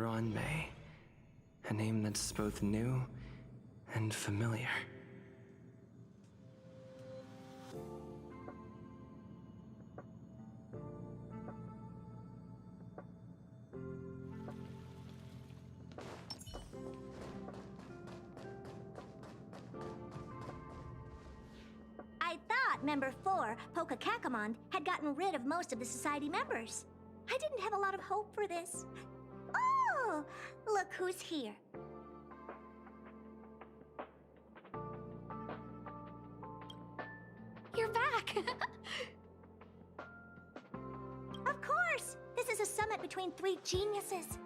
RuanMei. A name that's both new and familiar. I thought Member 4, Pokakakamon, had gotten rid of most of the society members. I didn't have a lot of hope for this. Oh, look who's here. You're back! Of course! This is a summit between three geniuses.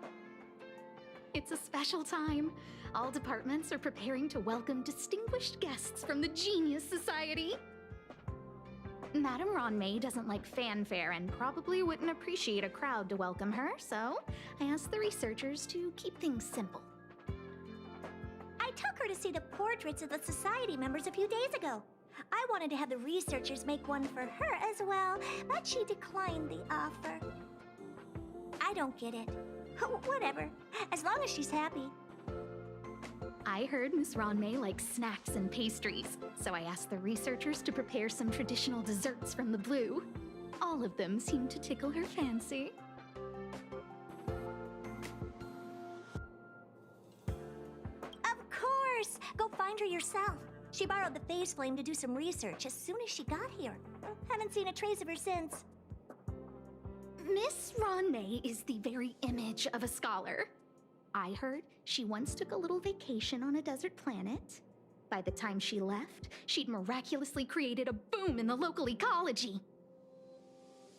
It's a special time. All departments are preparing to welcome distinguished guests from the Genius Society. Madame RuanMei doesn't like fanfare and probably wouldn't appreciate a crowd to welcome her, so I asked the researchers to keep things simple. I took her to see the portraits of the society members a few days ago. I wanted to have the researchers make one for her as well, but she declined the offer. I don't get it. Whatever, as long as she's happy. I heard Miss RuanMei likes snacks and pastries, so I asked the researchers to prepare some traditional desserts from the blue. All of them seemed to tickle her fancy. Of course! Go find her yourself. She borrowed the phase flame to do some research as soon as she got here. Haven't seen a trace of her since. Miss RuanMei is the very image of a scholar. I heard she once took a little vacation on a desert planet. By the time she left, she'd miraculously created a boom in the local ecology.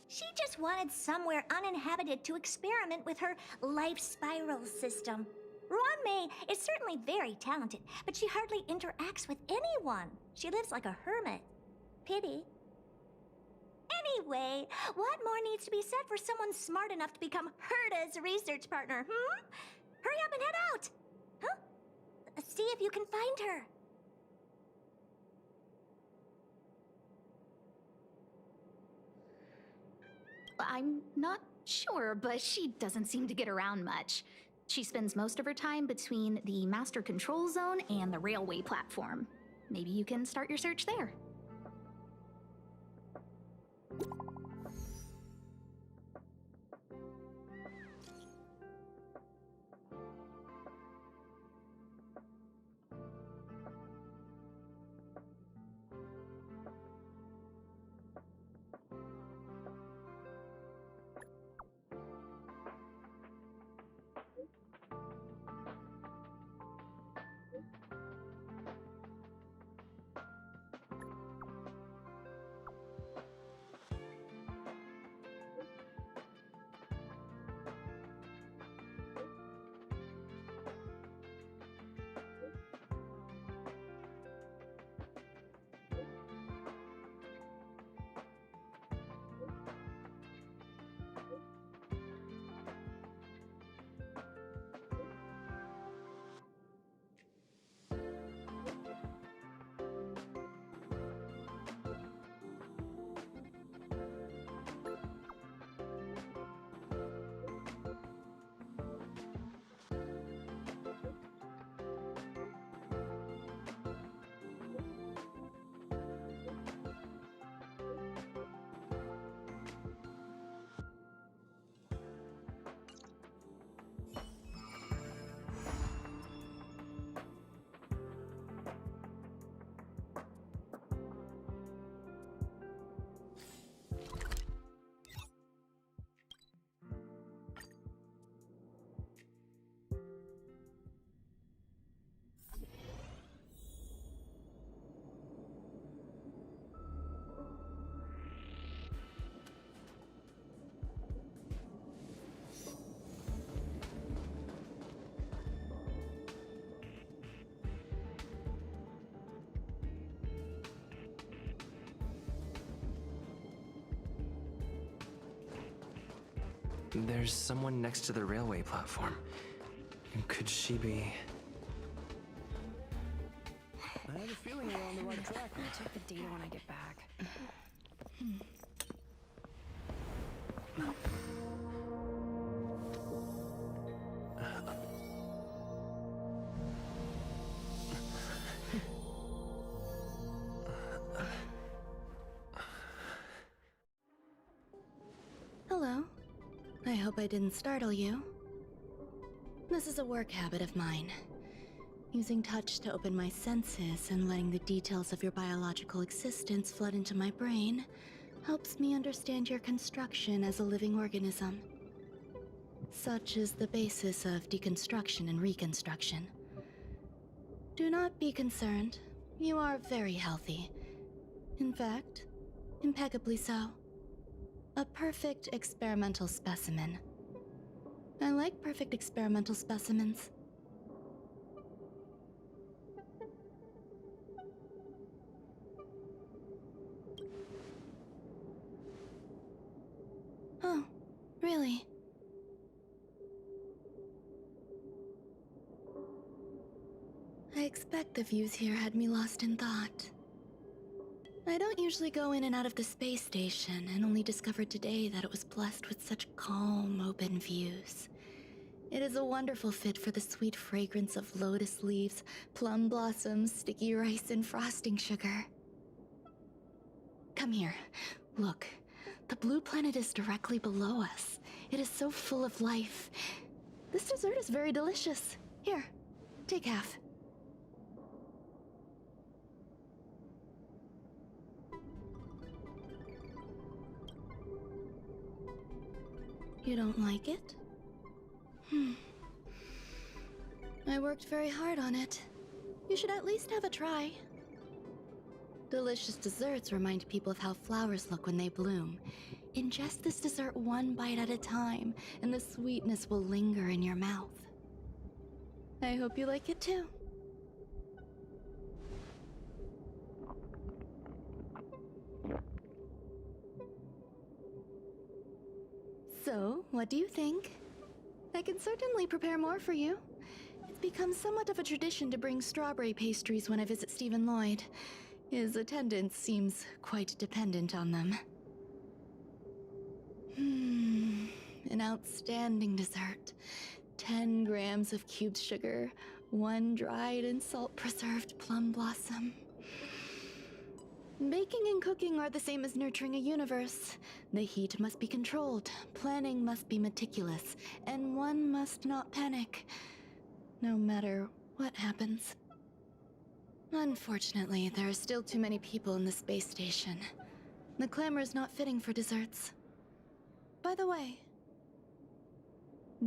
She just wanted somewhere uninhabited to experiment with her life spiral system. RuanMei is certainly very talented, but she hardly interacts with anyone. She lives like a hermit. Pity. Anyway, what more needs to be said for someone smart enough to become Herta's research partner, Hurry up and head out! Huh? See if you can find her. I'm not sure, but she doesn't seem to get around much. She spends most of her time between the master control zone and the railway platform. Maybe you can start your search there. There's someone next to the railway platform. Could she be... I have a feeling we're on the right track. I'll check the data when I get back. I hope I didn't startle you. This is a work habit of mine. Using touch to open my senses and letting the details of your biological existence flood into my brain helps me understand your construction as a living organism. Such is the basis of deconstruction and reconstruction. Do not be concerned. You are very healthy. In fact, impeccably so. A perfect experimental specimen. I like perfect experimental specimens. Oh, really? I expect the views here had me lost in thought. I don't usually go in and out of the space station, and only discovered today that it was blessed with such calm, open views. It is a wonderful fit for the sweet fragrance of lotus leaves, plum blossoms, sticky rice, and frosting sugar. Come here. Look. The blue planet is directly below us. It is so full of life. This dessert is very delicious. Here, take half. You don't like it? I worked very hard on it. You should at least have a try. Delicious desserts remind people of how flowers look when they bloom. Ingest this dessert one bite at a time, and the sweetness will linger in your mouth. I hope you like it too. So, what do you think? I can certainly prepare more for you. It's become somewhat of a tradition to bring strawberry pastries when I visit Stephen Lloyd. His attendance seems quite dependent on them. An outstanding dessert. 10 grams of cubed sugar, 1 dried and salt-preserved plum blossom. Baking and cooking are the same as nurturing a universe. The heat must be controlled, planning must be meticulous, and one must not panic, no matter what happens. Unfortunately, there are still too many people in the space station. The clamor is not fitting for desserts. By the way,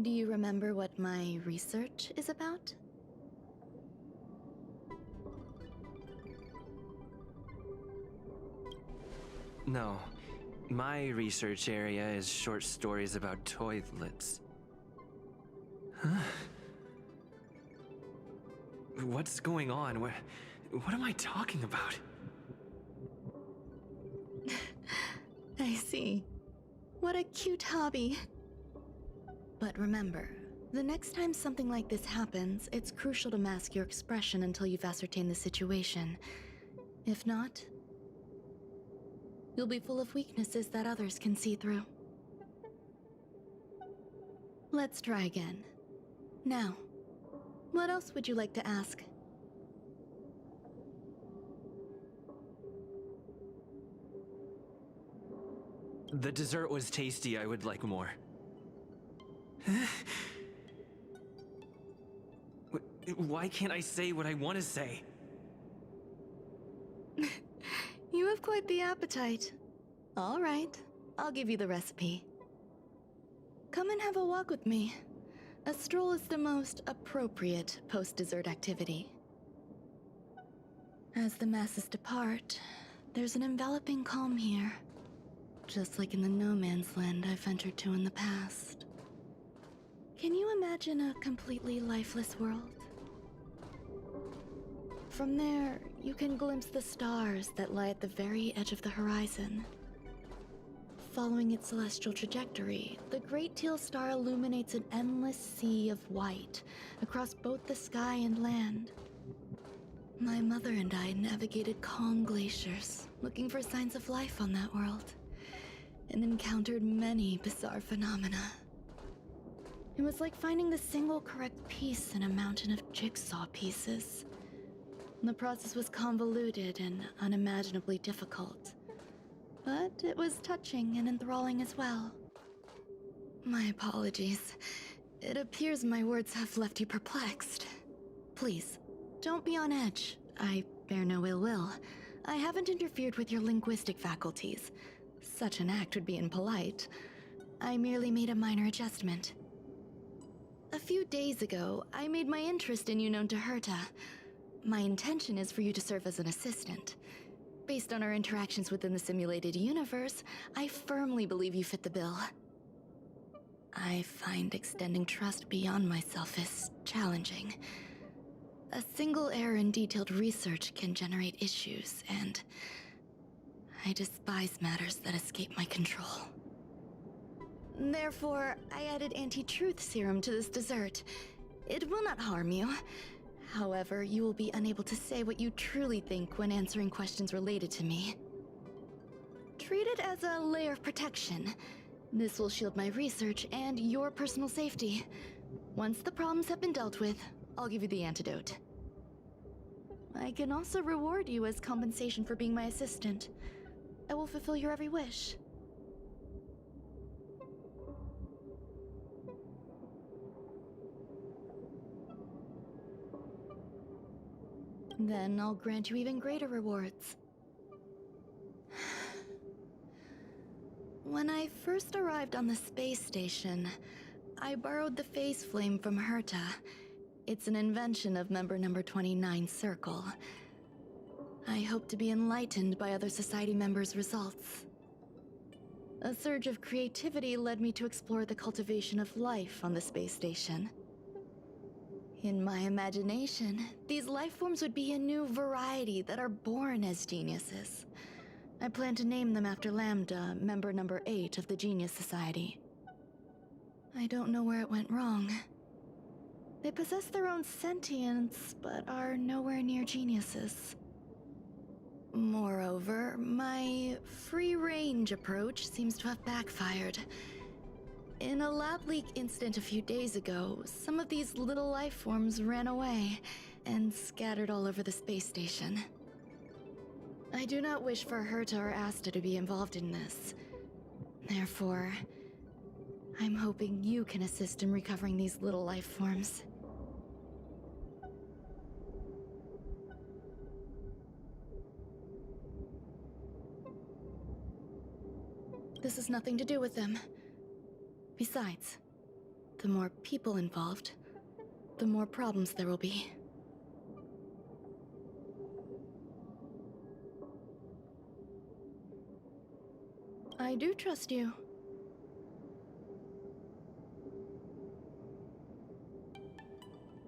do you remember what my research is about? No. My research area is short stories about toilets. Huh? What's going on? What am I talking about? I see. What a cute hobby. But remember, the next time something like this happens, it's crucial to mask your expression until you've ascertained the situation. If not, you'll be full of weaknesses that others can see through. Let's try again. Now, what else would you like to ask? The dessert was tasty. I would like more. Why can't I say what I want to say? You have quite the appetite. All right, I'll give you the recipe. Come and have a walk with me. A stroll is the most appropriate post-dessert activity. As the masses depart, there's an enveloping calm here. Just like in the no-man's land I've ventured to in the past. Can you imagine a completely lifeless world? From there, you can glimpse the stars that lie at the very edge of the horizon. Following its celestial trajectory, the Great Teal Star illuminates an endless sea of white across both the sky and land. My mother and I navigated calm glaciers, looking for signs of life on that world, and encountered many bizarre phenomena. It was like finding the single correct piece in a mountain of jigsaw pieces. The process was convoluted and unimaginably difficult, but it was touching and enthralling as well. My apologies. It appears my words have left you perplexed. Please, don't be on edge. I bear no ill will. I haven't interfered with your linguistic faculties. Such an act would be impolite. I merely made a minor adjustment. A few days ago, I made my interest in you known to Herta. My intention is for you to serve as an assistant. Based on our interactions within the simulated universe, I firmly believe you fit the bill. I find extending trust beyond myself is challenging. A single error in detailed research can generate issues, and I despise matters that escape my control. Therefore, I added anti-truth serum to this dessert. It will not harm you. However, you will be unable to say what you truly think when answering questions related to me. Treat it as a layer of protection. This will shield my research and your personal safety. Once the problems have been dealt with, I'll give you the antidote. I can also reward you as compensation for being my assistant. I will fulfill your every wish. Then I'll grant you even greater rewards. When I first arrived on the space station, I borrowed the phase flame from Herta. It's an invention of member number 29 Circle. I hope to be enlightened by other society members' results. A surge of creativity led me to explore the cultivation of life on the space station. In my imagination, these life forms would be a new variety that are born as geniuses. I plan to name them after Lambda, member number 8 of the Genius Society. I don't know where it went wrong. They possess their own sentience, but are nowhere near geniuses. Moreover, my free-range approach seems to have backfired. In a lab leak incident a few days ago, some of these little life forms ran away and scattered all over the space station. I do not wish for Herta or Asta to be involved in this. Therefore, I'm hoping you can assist in recovering these little life forms. This has nothing to do with them. Besides, the more people involved, the more problems there will be. I do trust you.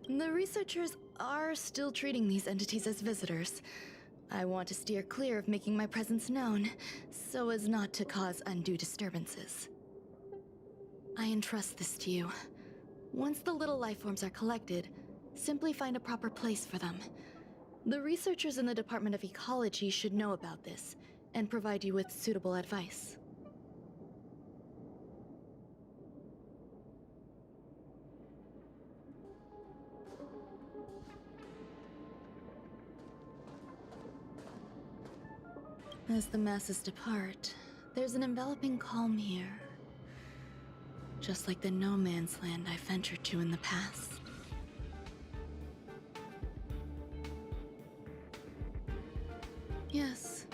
The researchers are still treating these entities as visitors. I want to steer clear of making my presence known, so as not to cause undue disturbances. I entrust this to you. Once the little life forms are collected, simply find a proper place for them. The researchers in the Department of Ecology should know about this, and provide you with suitable advice. As the masses depart, there's an enveloping calm here. Just like the no man's land I ventured to in the past. Yes,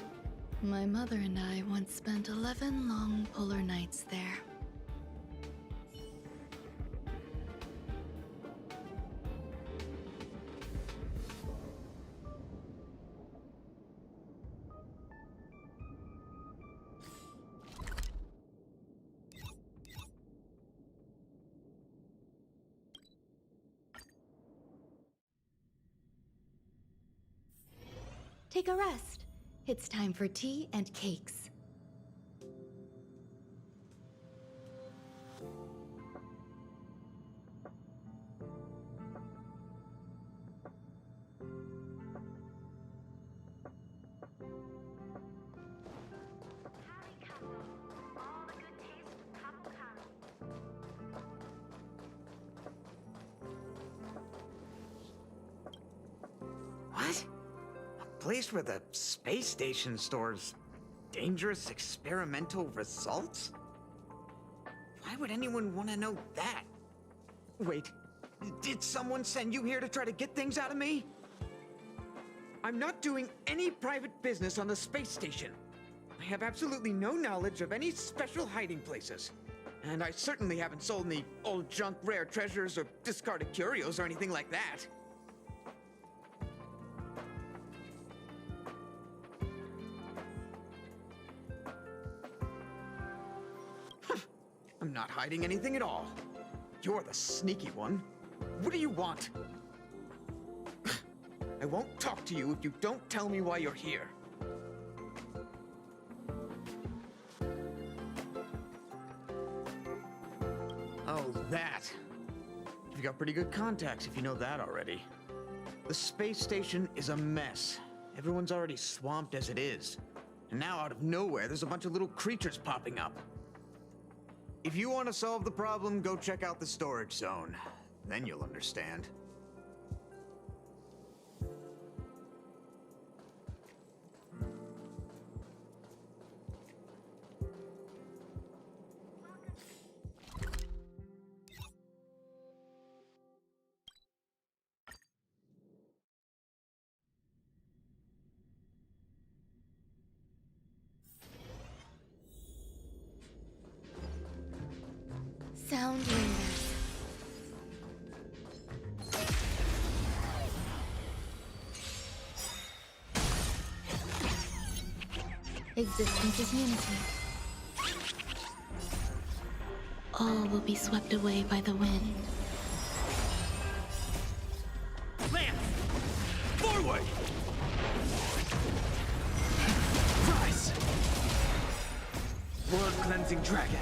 my mother and I once spent 11 long polar nights there. Take a rest. It's time for tea and cakes. What? A place where the space station stores dangerous experimental results? Why would anyone want to know that? Wait, did someone send you here to try to get things out of me? I'm not doing any private business on the space station. I have absolutely no knowledge of any special hiding places. And I certainly haven't sold any old junk rare treasures or discarded curios or anything like that. I'm not hiding anything at all. You're the sneaky one. What do you want? I won't talk to you if you don't tell me why you're here. Oh, that. You've got pretty good contacts if you know that already. The space station is a mess. Everyone's already swamped as it is. And now out of nowhere, there's a bunch of little creatures popping up. If you want to solve the problem, go check out the storage zone. Then you'll understand. Sound lingers. Existence is unity. All will be swept away by the wind. Lance! Forward! Rise! Blood-cleansing dragon.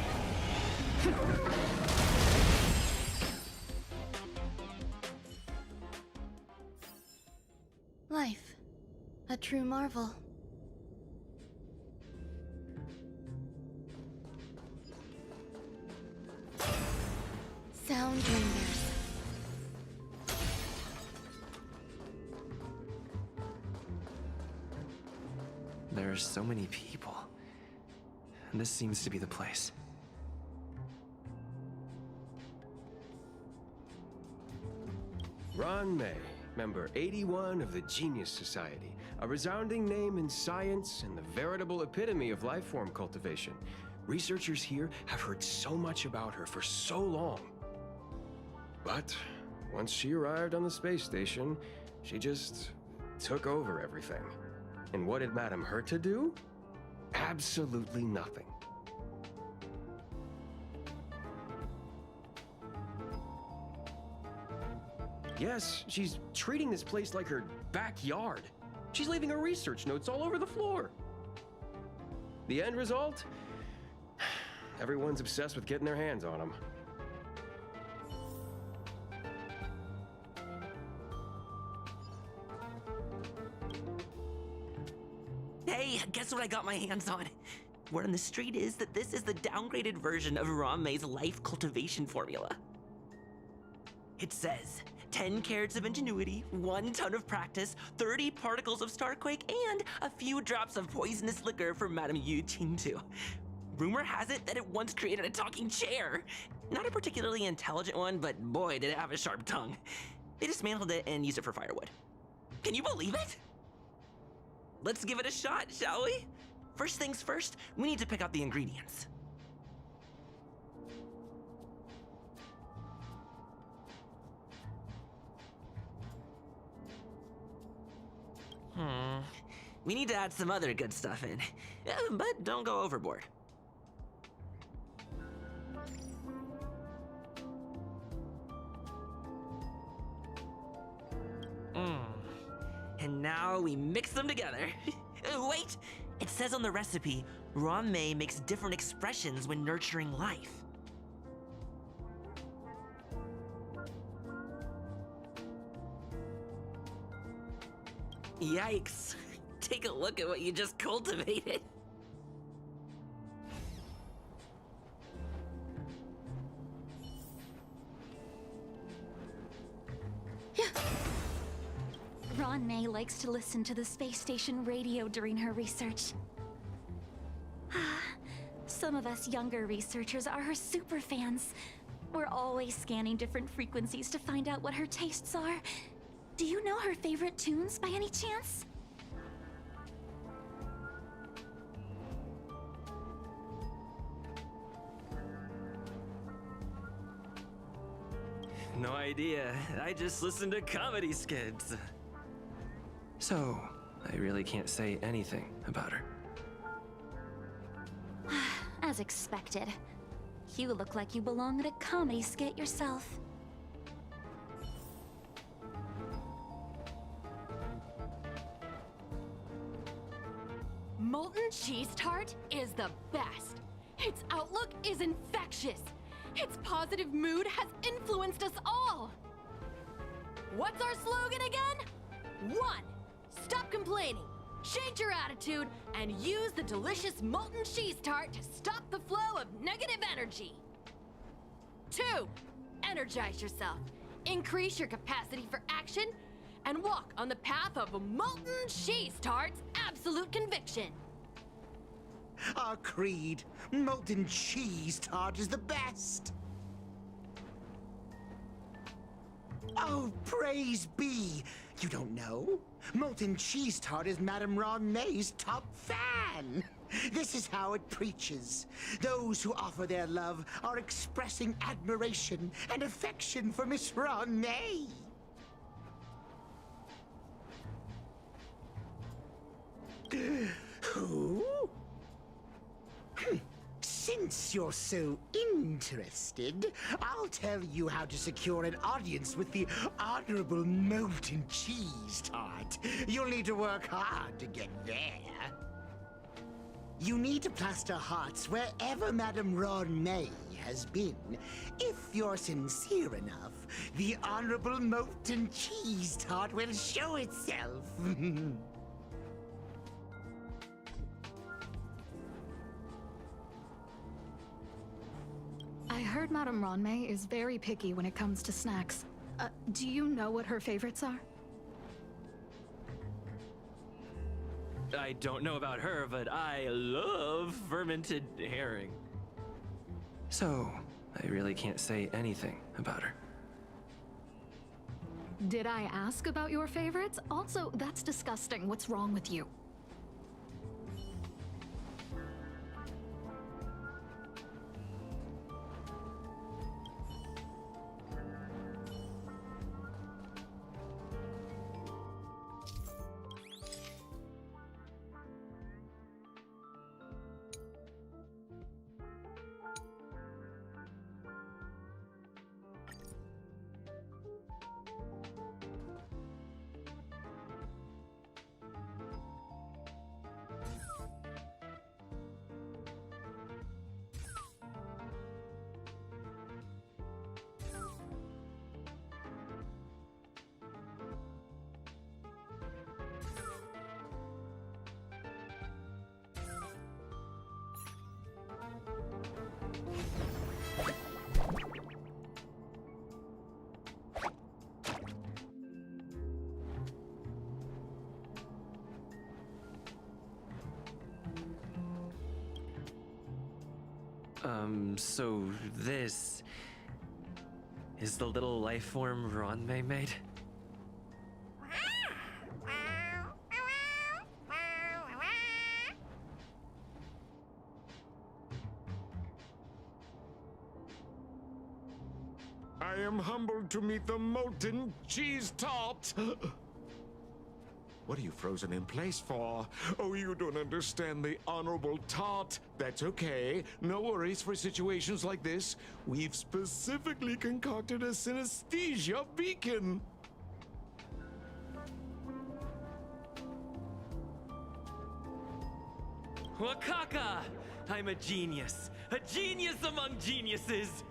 Life. A true marvel. Sound lingers. There are so many people. This seems to be the place. RuanMei, member 81 of the Genius Society, a resounding name in science and the veritable epitome of life form cultivation. Researchers here have heard so much about her for so long. But once she arrived on the space station, she just took over everything. And what did Madame hurt to do? Absolutely nothing. Yes, she's treating this place like her backyard. She's leaving her research notes all over the floor. The end result? Everyone's obsessed with getting their hands on them. Hey, guess what I got my hands on? Word on the street is that this is the downgraded version of RuanMei's life cultivation formula. It says 10 carats of ingenuity, 1 ton of practice, 30 particles of starquake, and a few drops of poisonous liquor for Madame Yu Qingtu. Rumor has it that it once created a talking chair. Not a particularly intelligent one, but boy, did it have a sharp tongue. They dismantled it and used it for firewood. Can you believe it? Let's give it a shot, shall we? First things first, we need to pick out the ingredients. We need to add some other good stuff in, but don't go overboard. And now we mix them together. Wait! It says on the recipe, RuanMei makes different expressions when nurturing life. Yikes. Take a look at what you just cultivated. RuanMei likes to listen to the space station radio during her research. Some of us younger researchers are her super fans. We're always scanning different frequencies to find out what her tastes are. Do you know her favorite tunes by any chance? No idea. I just listen to comedy skits. So, I really can't say anything about her. As expected. You look like you belong in a comedy skit yourself. Molten cheese tart is the best. Its outlook is infectious. Its positive mood has influenced us all. What's our slogan again? 1. Stop complaining. Change your attitude and use the delicious molten cheese tart to stop the flow of negative energy. 2. Energize yourself. Increase your capacity for action and walk on the path of a molten cheese tart's absolute conviction. Our creed, molten cheese tart is the best. Oh, praise be! You don't know? Molten cheese tart is Madame RuanMei's top fan. This is how it preaches. Those who offer their love are expressing admiration and affection for Miss RuanMei. Who? Since you're so interested, I'll tell you how to secure an audience with the Honorable Molten Cheese Tart. You'll need to work hard to get there. You need to plaster hearts wherever Madame RuanMei has been. If you're sincere enough, the Honorable Molten Cheese Tart will show itself. I heard Madame RuanMei is very picky when it comes to snacks. Do you know what her favorites are? I don't know about her, but I love fermented herring. So, I really can't say anything about her. Did I ask about your favorites? Also, that's disgusting. What's wrong with you? So this is the little life form RuanMei made? I am humbled to meet the molten cheese tart. What are you frozen in place for? Oh, you don't understand the honorable tart. That's okay. No worries for situations like this. We've specifically concocted a synesthesia beacon. Wakaka! I'm a genius. A genius among geniuses!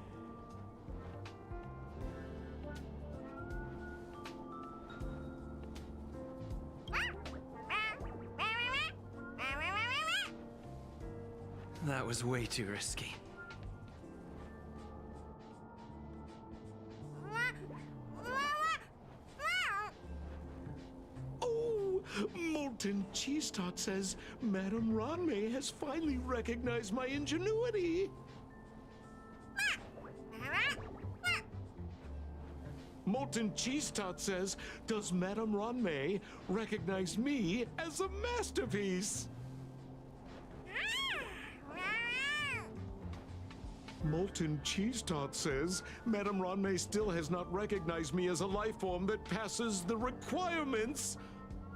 That was way too risky. Oh, molten cheese Cheese Tot says Madame RuanMei has finally recognized my ingenuity. Molten Cheese Tot says, does Madame RuanMei recognize me as a masterpiece? Molten Cheese Tot says, Madame RuanMei still has not recognized me as a life form that passes the requirements.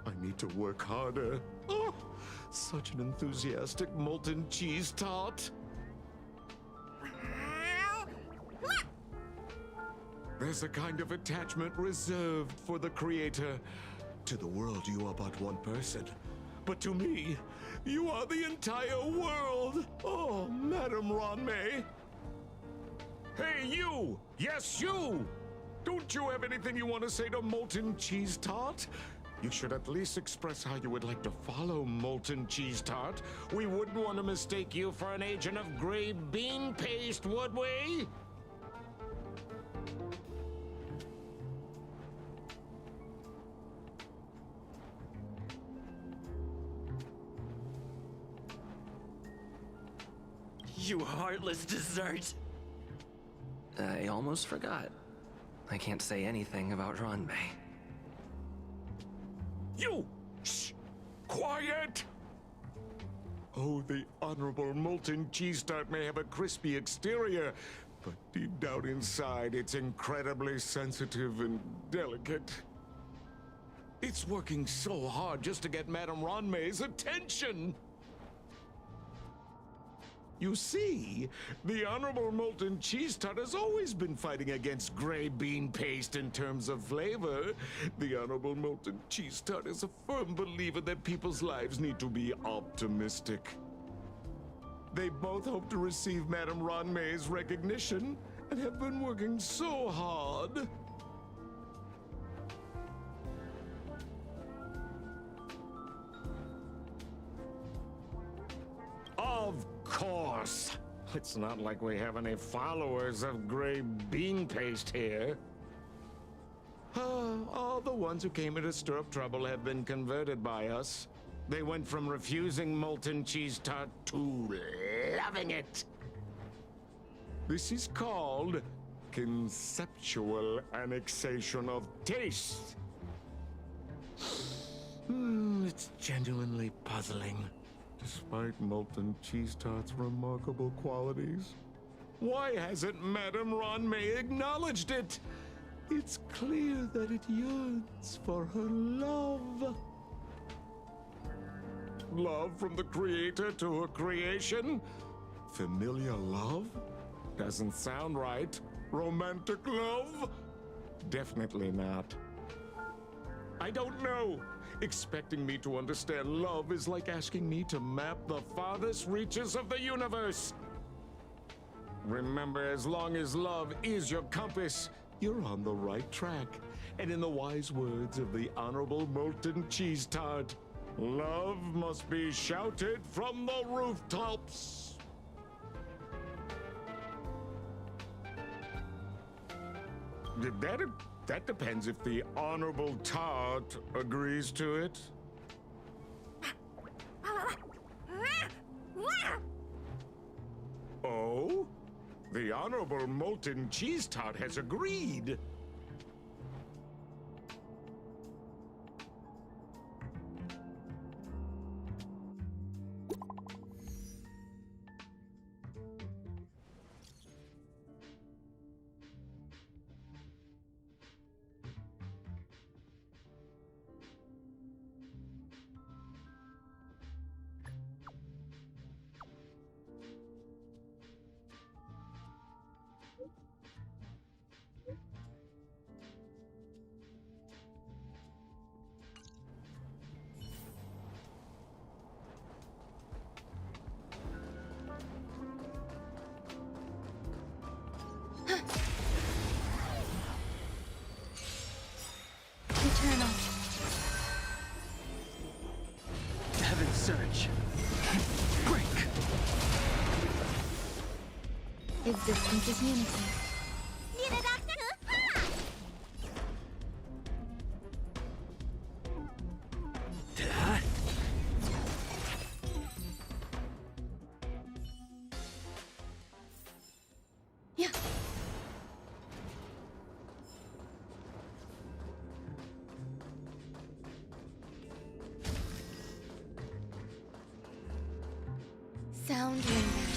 I need to work harder. Oh, such an enthusiastic Molten Cheese Tot. There's a kind of attachment reserved for the Creator. To the world, you are but one person. But to me, you are the entire world. Oh, Madame RuanMei. Hey, you! Yes, you! Don't you have anything you want to say to Molten Cheese Tot? You should at least express how you would like to follow Molten Cheese Tot. We wouldn't want to mistake you for an agent of gray bean paste, would we? You heartless dessert! I almost forgot. I can't say anything about RuanMei. You! Shh! Quiet! Oh, the Honorable Molten Cheese Tot may have a crispy exterior, but deep down inside, it's incredibly sensitive and delicate. It's working so hard just to get Madame RuanMei's attention! You see, the Honorable Molten Cheese Tot has always been fighting against gray bean paste in terms of flavor. The Honorable Molten Cheese Tot is a firm believer that people's lives need to be optimistic. They both hope to receive Madame RuanMei's recognition and have been working so hard. Of course. It's not like we have any followers of gray bean paste here. All the ones who came here to stir up trouble have been converted by us. They went from refusing Molten Cheese Tot to loving it. This is called conceptual annexation of taste. It's genuinely puzzling. Despite Molten Cheese Tot's remarkable qualities, why hasn't Madame RuanMei acknowledged it? It's clear that it yearns for her love. Love from the Creator to her creation? Familiar love? Doesn't sound right. Romantic love? Definitely not. I don't know. Expecting me to understand love is like asking me to map the farthest reaches of the universe. Remember, as long as love is your compass, you're on the right track. And in the wise words of the Honorable Molten Cheese Tot, love must be shouted from the rooftops. That depends if the Honorable Tart agrees to it. Oh? The Honorable Molten Cheese Tot has agreed. Eternal. Heaven surge. Break. Existence is unity. sound lingers.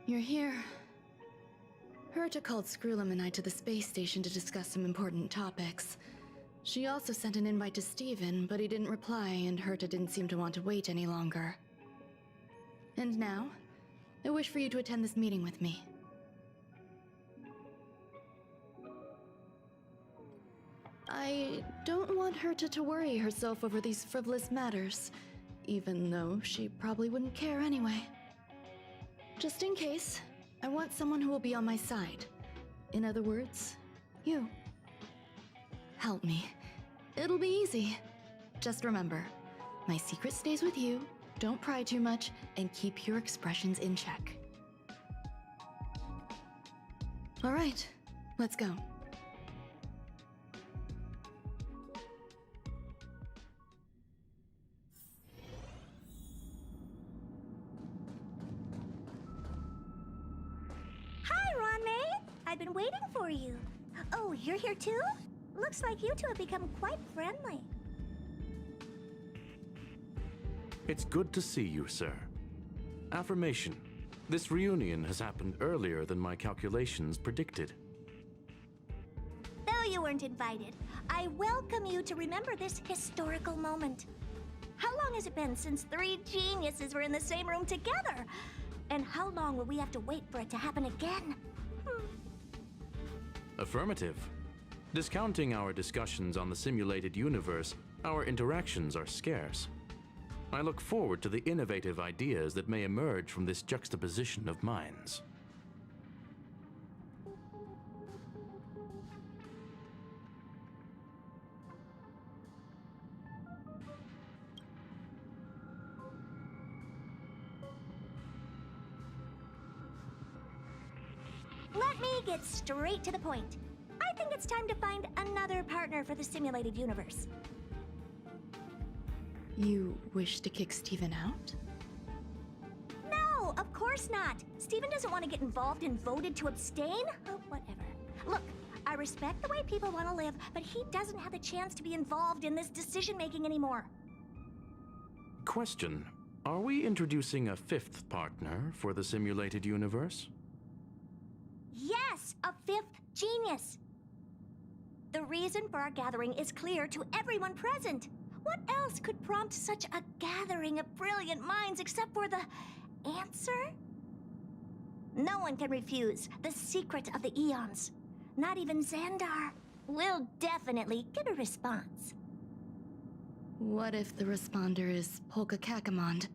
You're here. Herta called Screwlum and I to the space station to discuss some important topics. She also sent an invite to Steven, but he didn't reply, and Herta didn't seem to want to wait any longer. And now, I wish for you to attend this meeting with me. I don't want Herta to worry herself over these frivolous matters, even though she probably wouldn't care anyway. Just in case, I want someone who will be on my side. In other words, you. Help me. It'll be easy. Just remember, my secret stays with you, don't pry too much, and keep your expressions in check. All right, let's go. I've been waiting for you. Oh, you're here too? Looks like you two have become quite friendly. It's good to see you, sir. Affirmation. This reunion has happened earlier than my calculations predicted. Though you weren't invited, I welcome you to remember this historical moment. How long has it been since 3 geniuses were in the same room together? And how long will we have to wait for it to happen again? Affirmative. Discounting our discussions on the simulated universe, our interactions are scarce. I look forward to the innovative ideas that may emerge from this juxtaposition of minds. Let me get straight to the point. I think it's time to find another partner for the simulated universe. You wish to kick Steven out? No, of course not. Steven doesn't want to get involved and voted to abstain. Oh, whatever. Look, I respect the way people want to live, but he doesn't have the chance to be involved in this decision-making anymore. Question. Are we introducing a 5th partner for the simulated universe? Yes, a 5th genius. The reason for our gathering is clear to everyone present. What else could prompt such a gathering of brilliant minds except for the answer? No one can refuse the secret of the eons. Not even Xandar. We'll definitely get a response. What if the responder is Polka Kakamond?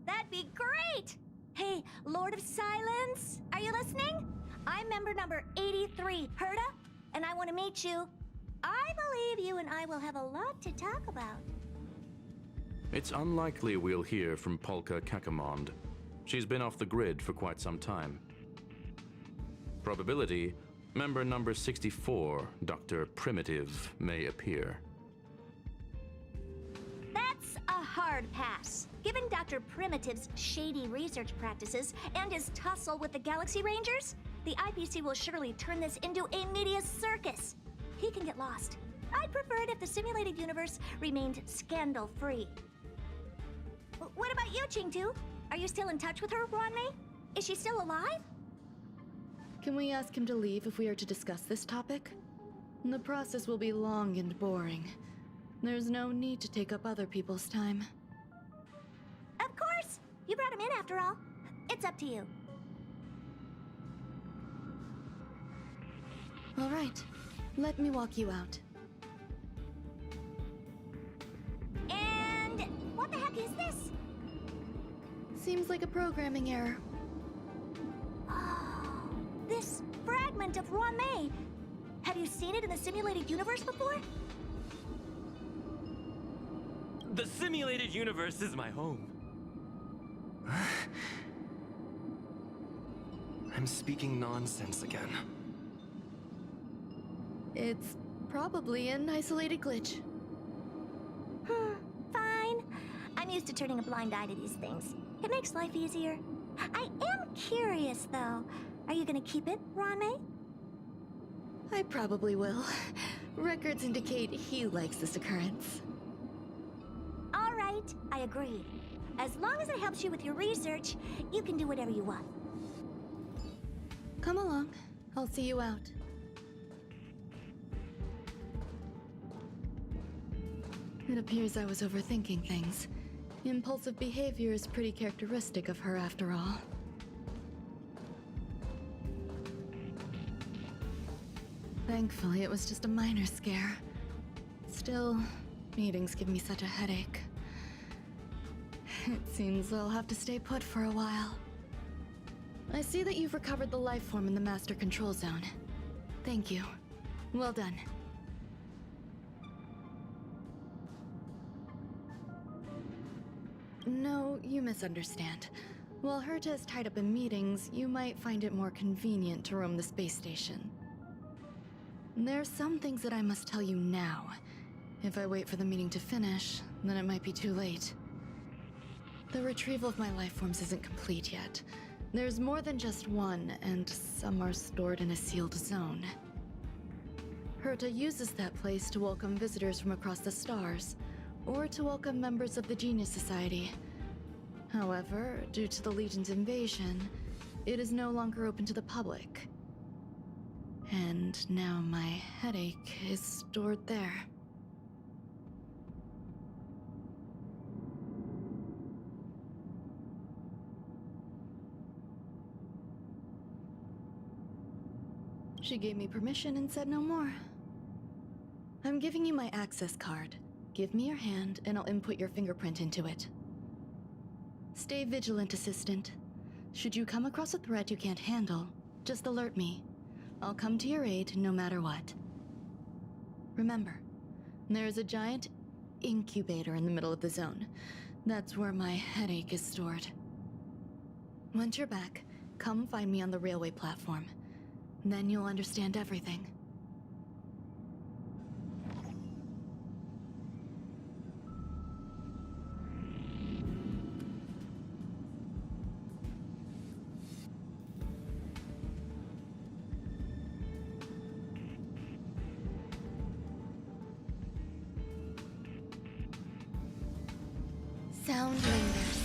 That'd be great! Hey, Lord of Silence, are you listening? I'm member number 83, Herta, and I want to meet you. I believe you and I will have a lot to talk about. It's unlikely we'll hear from Polka Kakamond. She's been off the grid for quite some time. Probability, member number 64, Dr. Primitive, may appear. That's a hard pass. Given Dr. Primitive's shady research practices and his tussle with the Galaxy Rangers, the IPC will surely turn this into a media circus. He can get lost. I'd prefer it if the simulated universe remained scandal-free. What about you, Chingtu? Are you still in touch with her, RuanMei? Is she still alive? Can we ask him to leave if we are to discuss this topic? The process will be long and boring. There's no need to take up other people's time. Of course! You brought him in after all. It's up to you. All right, let me walk you out. And what the heck is this? Seems like a programming error. Oh, this fragment of RuanMei. Have you seen it in the simulated universe before? The simulated universe is my home. I'm speaking nonsense again. It's probably an isolated glitch. Fine. I'm used to turning a blind eye to these things. It makes life easier. I am curious, though. Are you gonna keep it, RuanMei? I probably will. Records indicate he likes this occurrence. All right, I agree. As long as it helps you with your research, you can do whatever you want. Come along. I'll see you out. It appears I was overthinking things. Impulsive behavior is pretty characteristic of her after all. Thankfully, it was just a minor scare. Still, meetings give me such a headache. It seems I'll have to stay put for a while. I see that you've recovered the life form in the Master Control Zone. Thank you. Well done. No, you misunderstand. While Herta is tied up in meetings, you might find it more convenient to roam the space station. There's some things that I must tell you now. If I wait for the meeting to finish, then it might be too late. The retrieval of my life forms isn't complete yet. There's more than just one, and some are stored in a sealed zone. Herta uses that place to welcome visitors from across the stars, or to welcome members of the Genius Society. However, due to the Legion's invasion, it is no longer open to the public. And now my headache is stored there. She gave me permission and said no more. I'm giving you my access card. Give me your hand and I'll input your fingerprint into it. Stay vigilant, Assistant. Should you come across a threat you can't handle, just alert me. I'll come to your aid no matter what. Remember, there is a giant incubator in the middle of the zone. That's where my headache is stored. Once you're back, come find me on the railway platform. Then you'll understand everything. Sound lingers.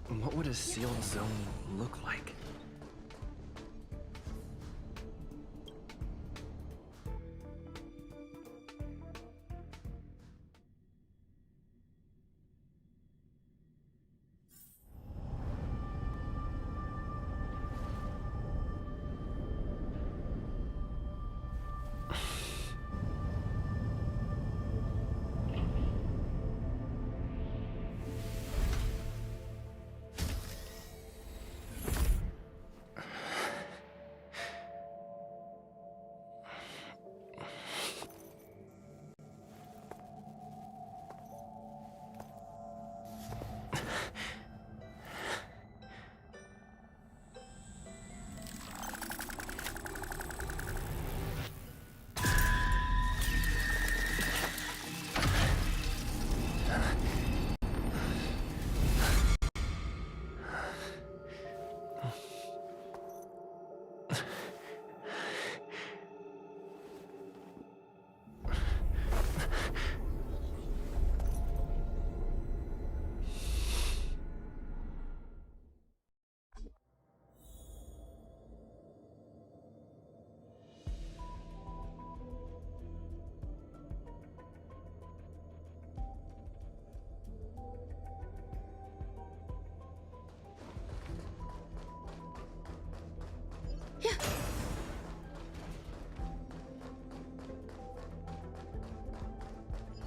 What would a sealed zone look like?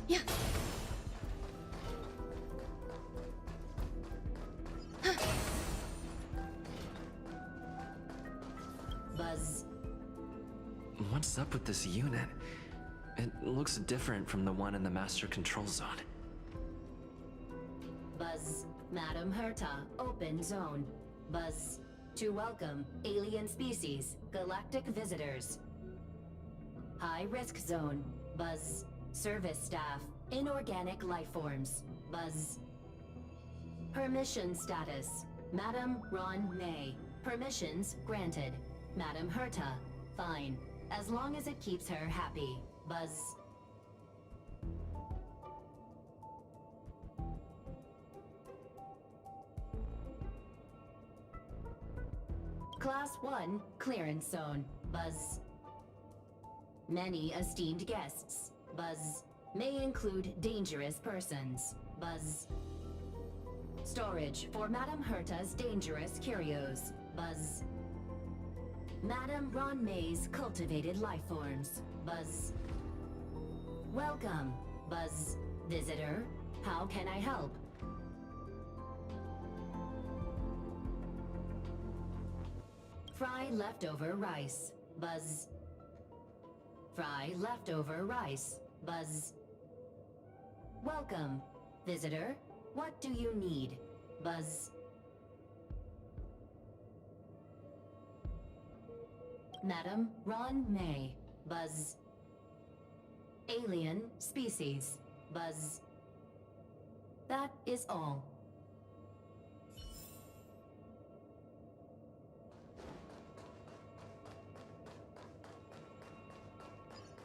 Yeah. Buzz. What's up with this unit? It looks different from the one in the Master Control Zone. Buzz. Madam Herta, open zone. Buzz. To welcome alien species, galactic visitors. High risk zone. Buzz. Service staff, inorganic life forms. Buzz. Permission status. Madam RuanMei. Permissions granted. Madam Herta. Fine. As long as it keeps her happy. Buzz. Class 1, clearance zone. Buzz. Many esteemed guests. Buzz. May include dangerous persons. Buzz. Storage for Madam Herta's dangerous curios. Buzz. Madam RuanMei's cultivated life forms. Buzz. Welcome. Buzz. Visitor. How can I help? Fry leftover rice. Buzz. Fry leftover rice. Buzz. Welcome. Visitor. What do you need? Buzz. Madam RuanMei. Buzz. Alien species. Buzz. That is all.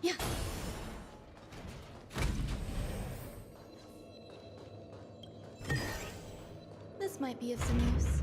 Yeah. This might be of some use.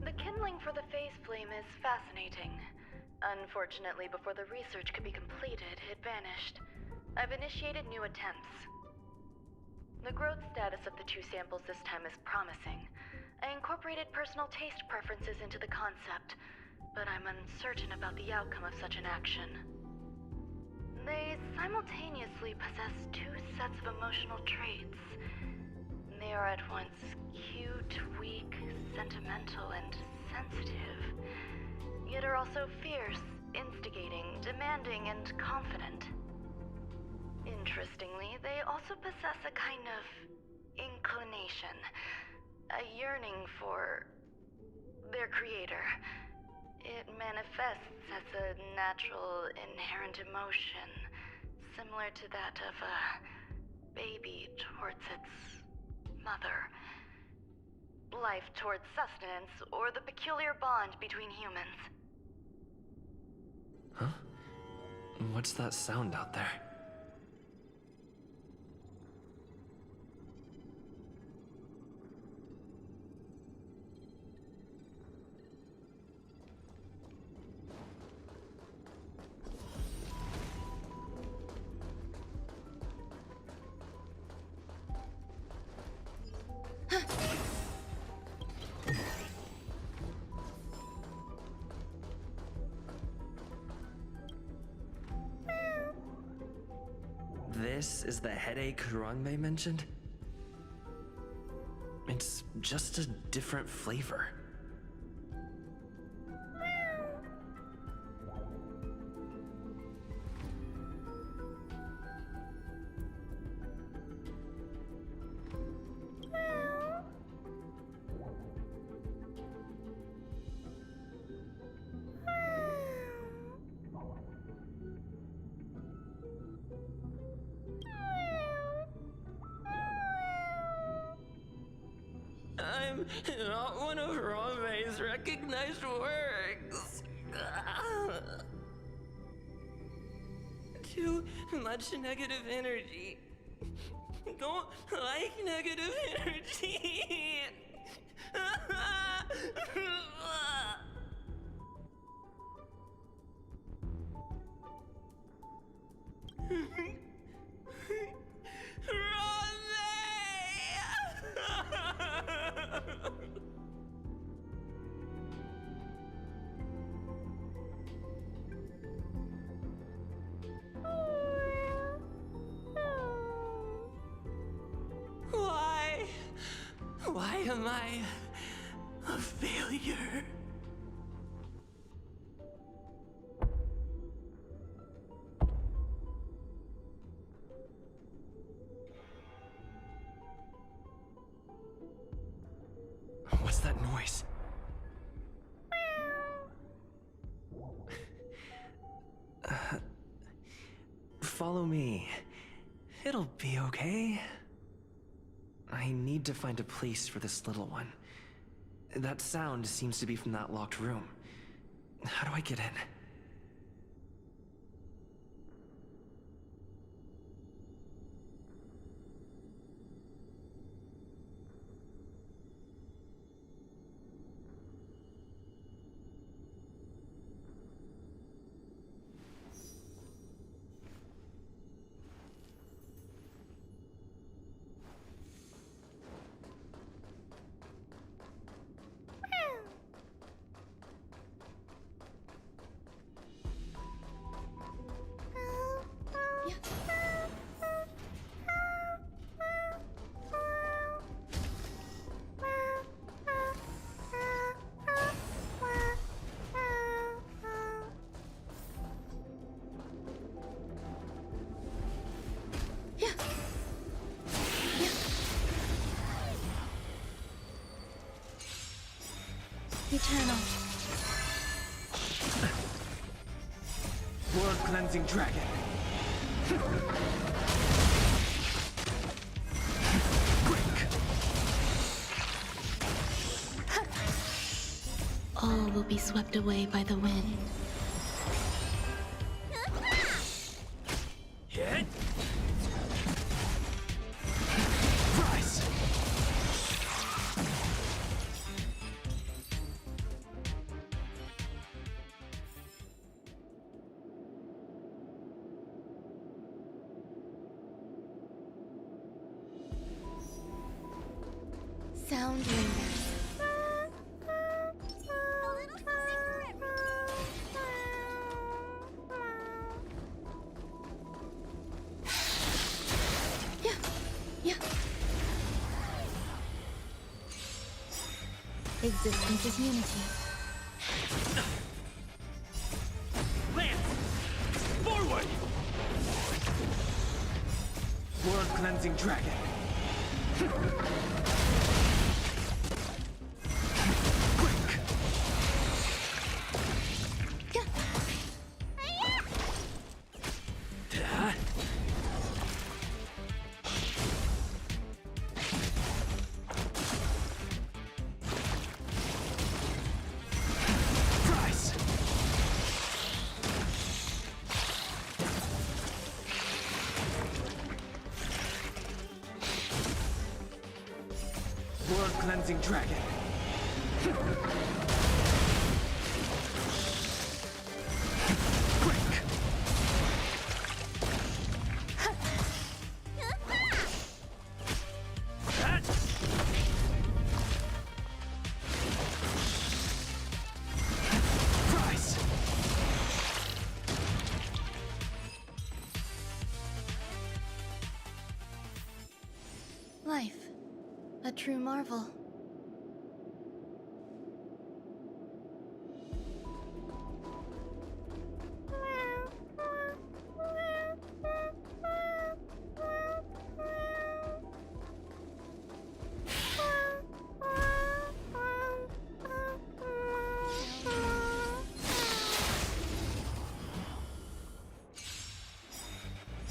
The kindling for the phase flame is fascinating. Unfortunately, before the research could be completed, it vanished. I've initiated new attempts. The growth status of the two samples this time is promising. I incorporated personal taste preferences into the concept, but I'm uncertain about the outcome of such an action. They simultaneously possess two sets of emotional traits. They are at once cute, weak, sentimental, and sensitive, yet are also fierce, instigating, demanding, and confident. Interestingly, they also possess a kind of inclination, a yearning for their creator. It manifests as a natural, inherent emotion, similar to that of a baby towards its mother. Life towards sustenance, or the peculiar bond between humans. Huh? What's that sound out there? This is the headache RuanMei mentioned? It's just a different flavor. I'm not one of RuanMei's recognized works. Too much negative energy. Don't like negative energy. Why am I a failure? What's that noise? Follow me. It'll be okay. I need to find a place for this little one. That sound seems to be from that locked room. How do I get in? Eternal. World cleansing dragon. All will be swept away by the wind. Hit. Rise. sound lingers. Yeah. Existence is unity. Lance! Forward! World-cleansing dragon. World-cleansing dragon. Life. A true marvel.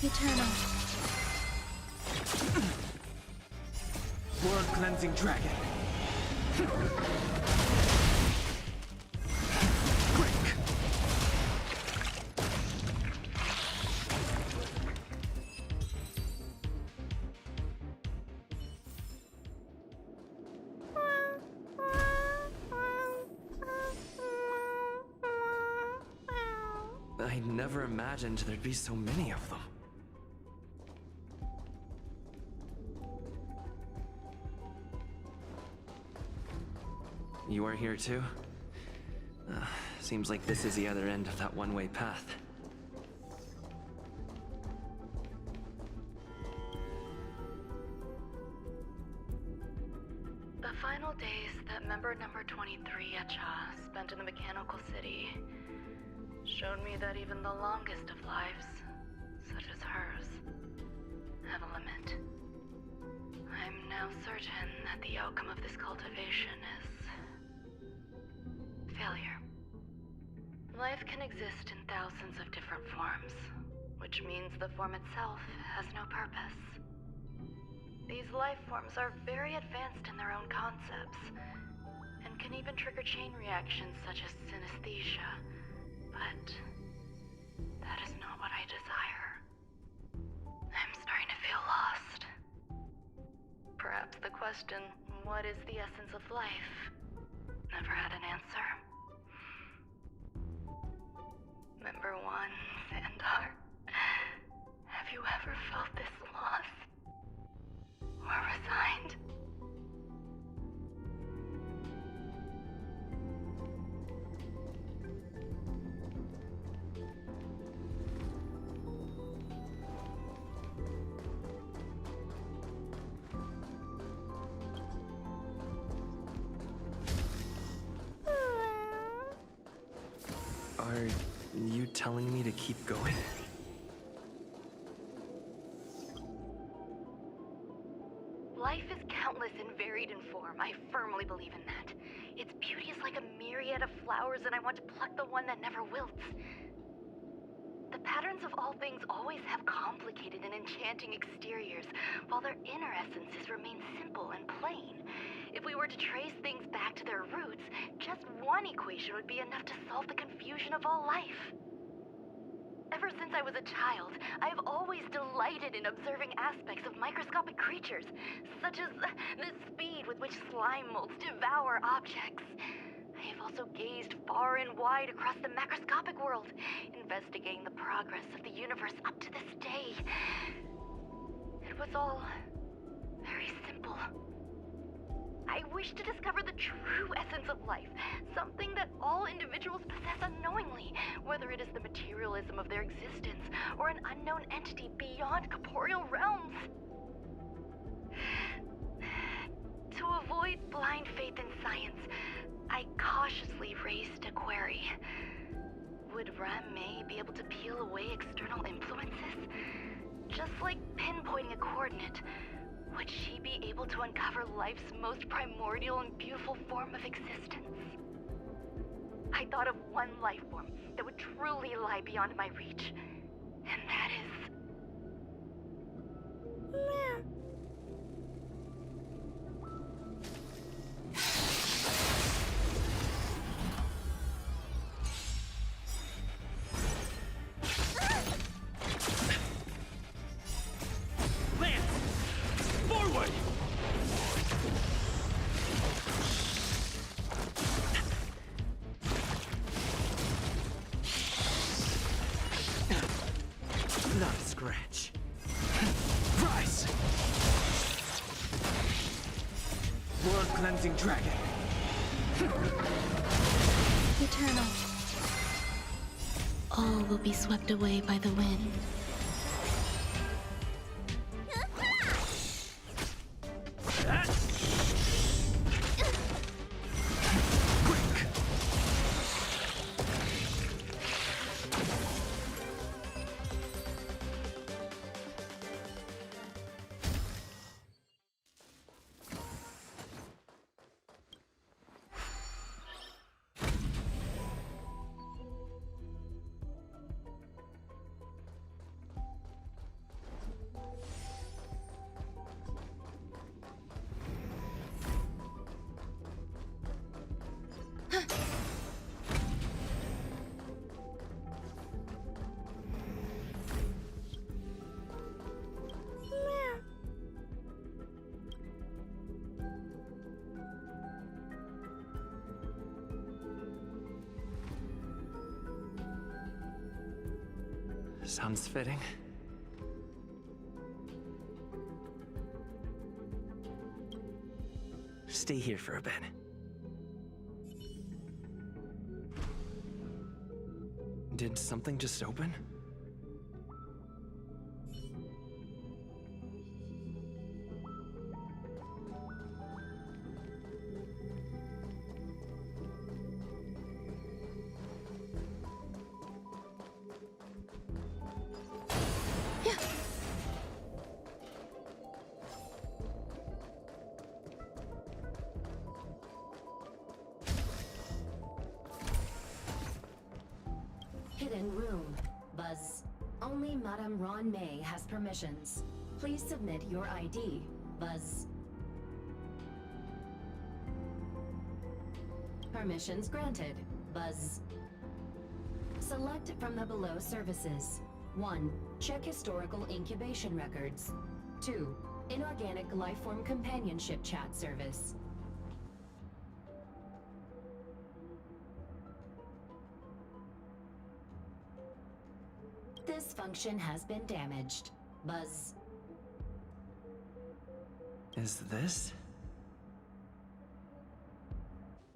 Eternal. World-cleansing dragon. I never imagined there'd be so many of them. You are here too? Seems like this is the other end of that one-way path. The final days that member number 23 Echa spent in the mechanical city showed me that even the longest of lives, such as hers, have a limit. I'm now certain that the outcome of this cultivation is failure. Life can exist in thousands of different forms, which means the form itself has no purpose. These life forms are very advanced in their own concepts, and can even trigger chain reactions such as synesthesia, but that is not what I desire. I'm starting to feel lost. Perhaps the question, what is the essence of life, never had an answer. Member 1, Sandar, have you ever felt this lost? Or resigned? Are you telling me to keep going? Life is countless and varied in form. I firmly believe in that. Its beauty is like a myriad of flowers, and I want to pluck the one that never wilts. The patterns of all things always have complicated and enchanting exteriors, while their inner essences remain simple and plain. If we were to trace things back to their roots, just one equation would be enough to solve the confusion of all life. Ever since I was a child, I have always delighted in observing aspects of microscopic creatures, such as the speed with which slime molds devour objects. I have also gazed far and wide across the macroscopic world, investigating the progress of the universe up to this day. It was all very simple. I wish to discover the true essence of life, something that all individuals possess unknowingly, whether it is the materialism of their existence or an unknown entity beyond corporeal realms. To avoid blind faith in science, I cautiously raised a query. Would RuanMei be able to peel away external influences? Just like pinpointing a coordinate, would she be able to uncover life's most primordial and beautiful form of existence? I thought of one life form that would truly lie beyond my reach, and that is... Not a scratch. Rise! World cleansing dragon. Eternal. All will be swept away by the wind. Sounds fitting. Stay here for a bit. Did something just open? Hidden room. Buzz. Only Madame RuanMei has permissions. Please submit your ID. Buzz. Permissions granted. Buzz. Select from the below services. 1. Check historical incubation records. 2. Inorganic lifeform companionship chat service. This function has been damaged. Buzz. Is this?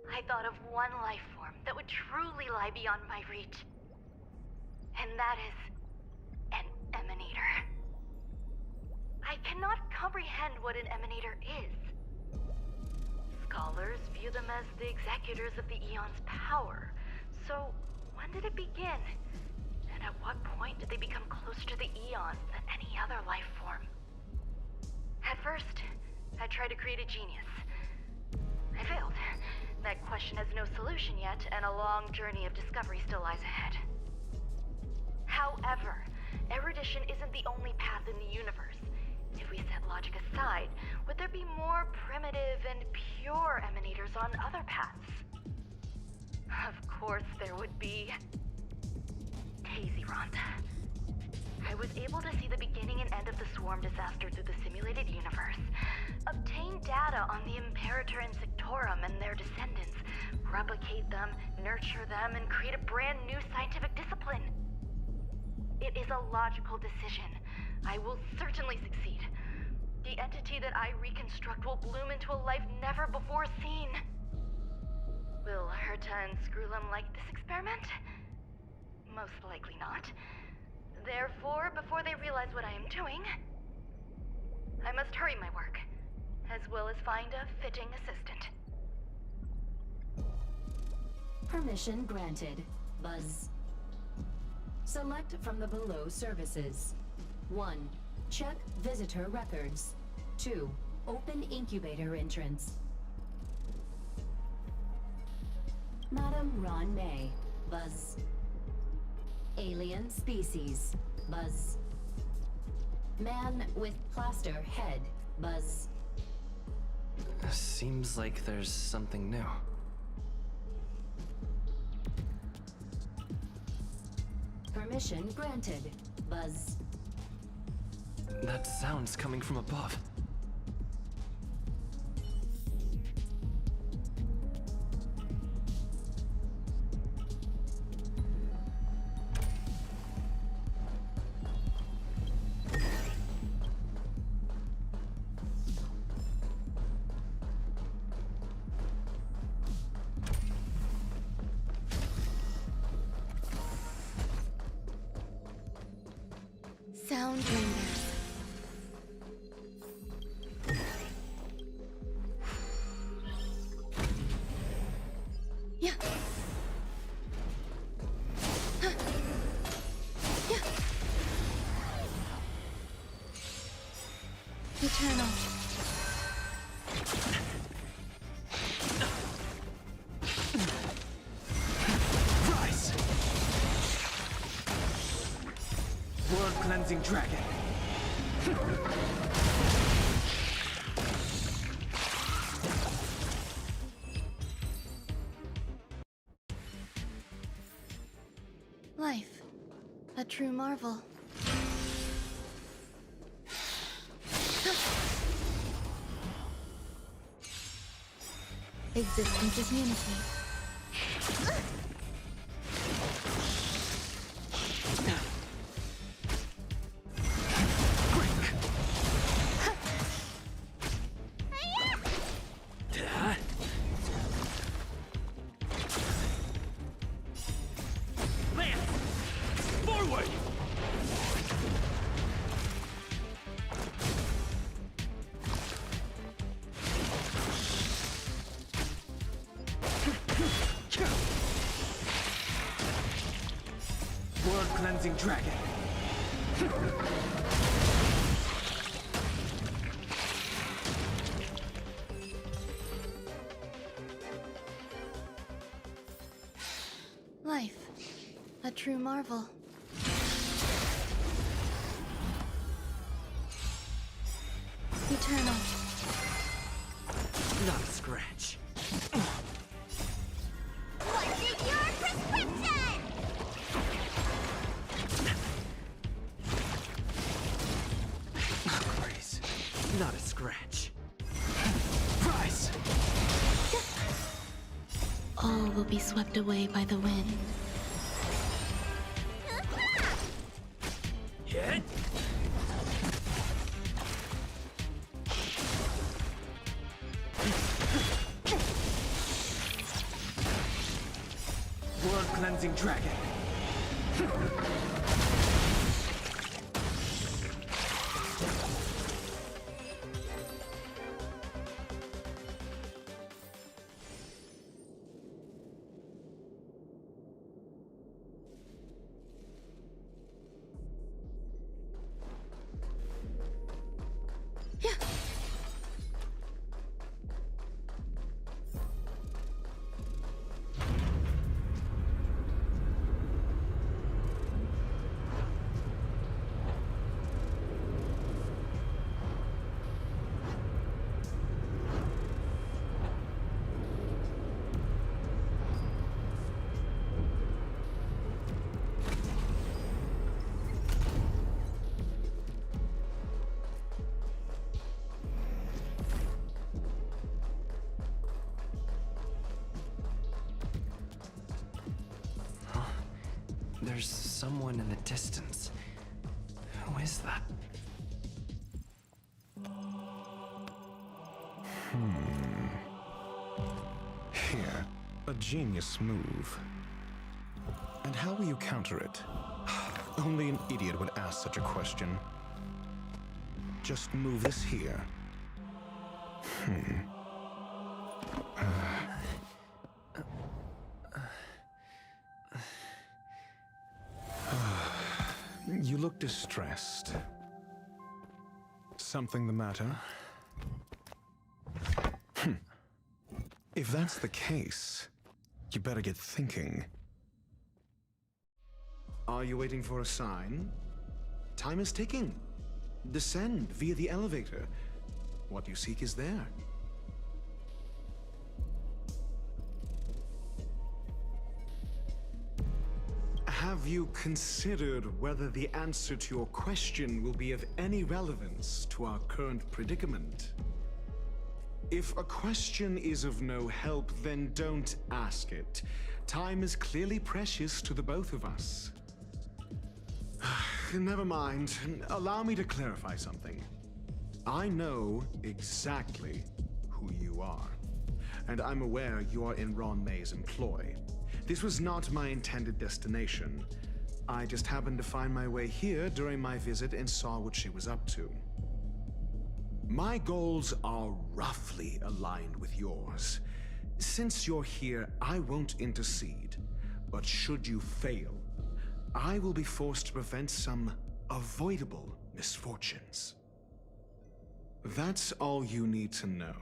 I thought of one life form that would truly lie beyond my reach. And that is... an emanator. I cannot comprehend what an emanator is. Scholars view them as the executors of the Eon's power. So, when did it begin? And at what point did they become closer to the Eons than any other life form? At first, I tried to create a genius. I failed. That question has no solution yet, and a long journey of discovery still lies ahead. However, erudition isn't the only path in the universe. If we set logic aside, would there be more primitive and pure emanators on other paths? Of course there would be. I was able to see the beginning and end of the swarm disaster through the simulated universe, obtain data on the Imperator and Sectorum and their descendants, replicate them, nurture them, and create a brand new scientific discipline. It is a logical decision. I will certainly succeed. The entity that I reconstruct will bloom into a life never before seen. Will Herta and Screwlum like this experiment? Most likely not. Therefore, before they realize what I am doing, I must hurry my work, as well as find a fitting assistant. Permission granted. Buzz. Select from the below services. 1. Check visitor records. 2. Open incubator entrance. Madam RuanMei. Buzz. Alien species. Buzz. Man with plaster head. Buzz. Seems like there's something new. Permission granted. Buzz. That sound's coming from above. Sound ringers. Yeah. Huh. Yeah. Eternal. Rise! World cleansing dragon. Life. A true marvel. Existence is unity. Forward! World cleansing dragon. Life. A true marvel. Eternal. Not a scratch. What's in your prescription? Grace. Not a scratch. Rise! All will be swept away by the wind. Hit! World cleansing dragon. There's someone in the distance. Who is that? ingenious move. And how will you counter it? Only an idiot would ask such a question. Just move this here. You look distressed. Something the matter? If that's the case, you better get thinking. Are you waiting for a sign? Time is ticking. Descend via the elevator. What you seek is there. Have you considered whether the answer to your question will be of any relevance to our current predicament? If a question is of no help, then don't ask it. Time is clearly precious to the both of us. Never mind. Allow me to clarify something. I know exactly who you are, and I'm aware you are in RuanMei's employ. This was not my intended destination. I just happened to find my way here during my visit and saw what she was up to. My goals are roughly aligned with yours. Since you're here, I won't intercede. But should you fail, I will be forced to prevent some avoidable misfortunes. That's all you need to know.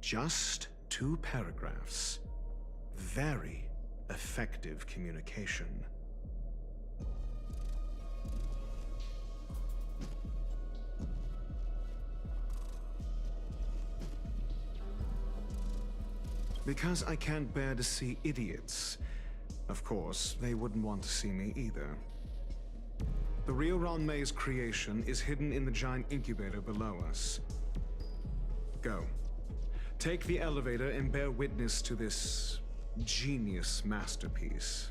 Just 2 paragraphs. Very effective communication. Because I can't bear to see idiots. Of course, they wouldn't want to see me either. The real RuanMei's creation is hidden in the giant incubator below us. Go. Take the elevator and bear witness to this genius masterpiece.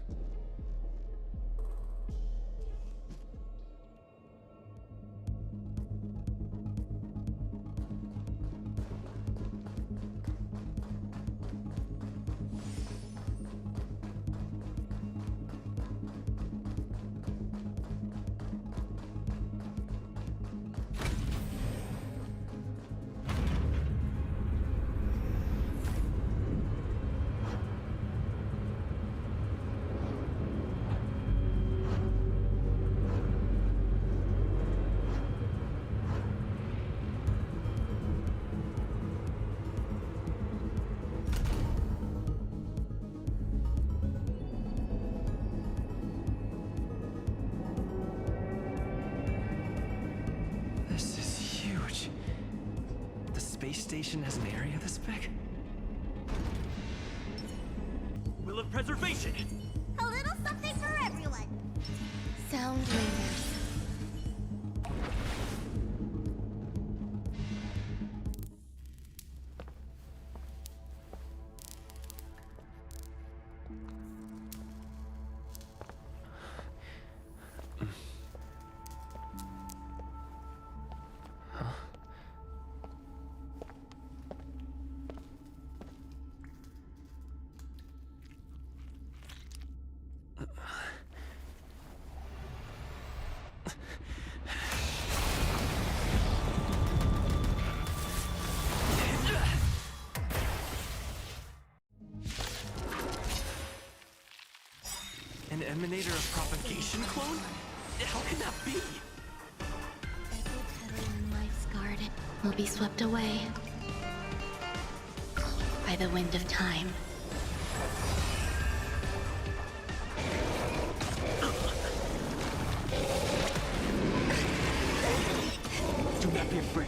Station has an area this big? Will of preservation! A little something for everyone. Sound lasers. An emanator of propagation clone? How can that be? Every petal in life's garden will be swept away by the wind of time. Do not be afraid.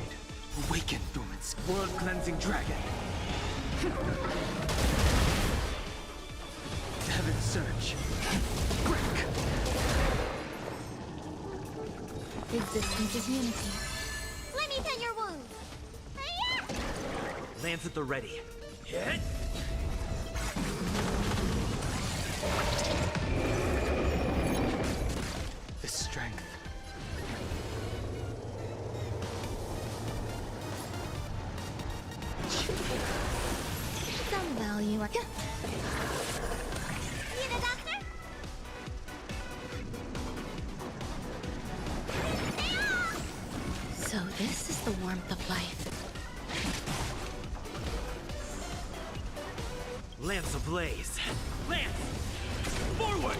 Awaken, dormants. World-cleansing dragon. Heaven surge. Break. Existence is unity. Let me tend your wounds. Hi-ya! Lance at the ready. Hit! The strength. Some value. the warmth of life. Lance ablaze. Lance! Forward!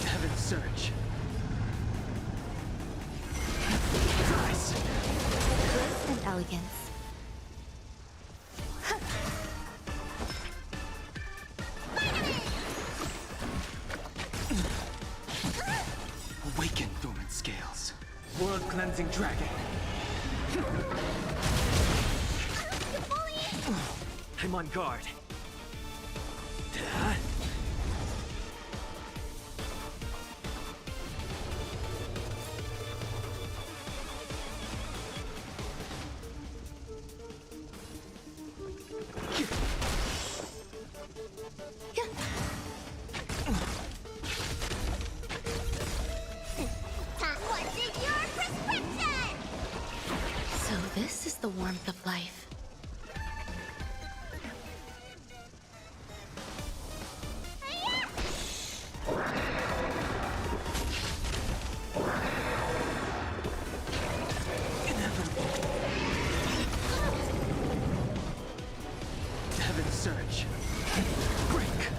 Heaven's surge. Rise! Grace and elegance. Awaken dormant scales. World cleansing dragon. I'm on guard. What's in your prescription? So this is the warmth of life. Heaven's surge. Break.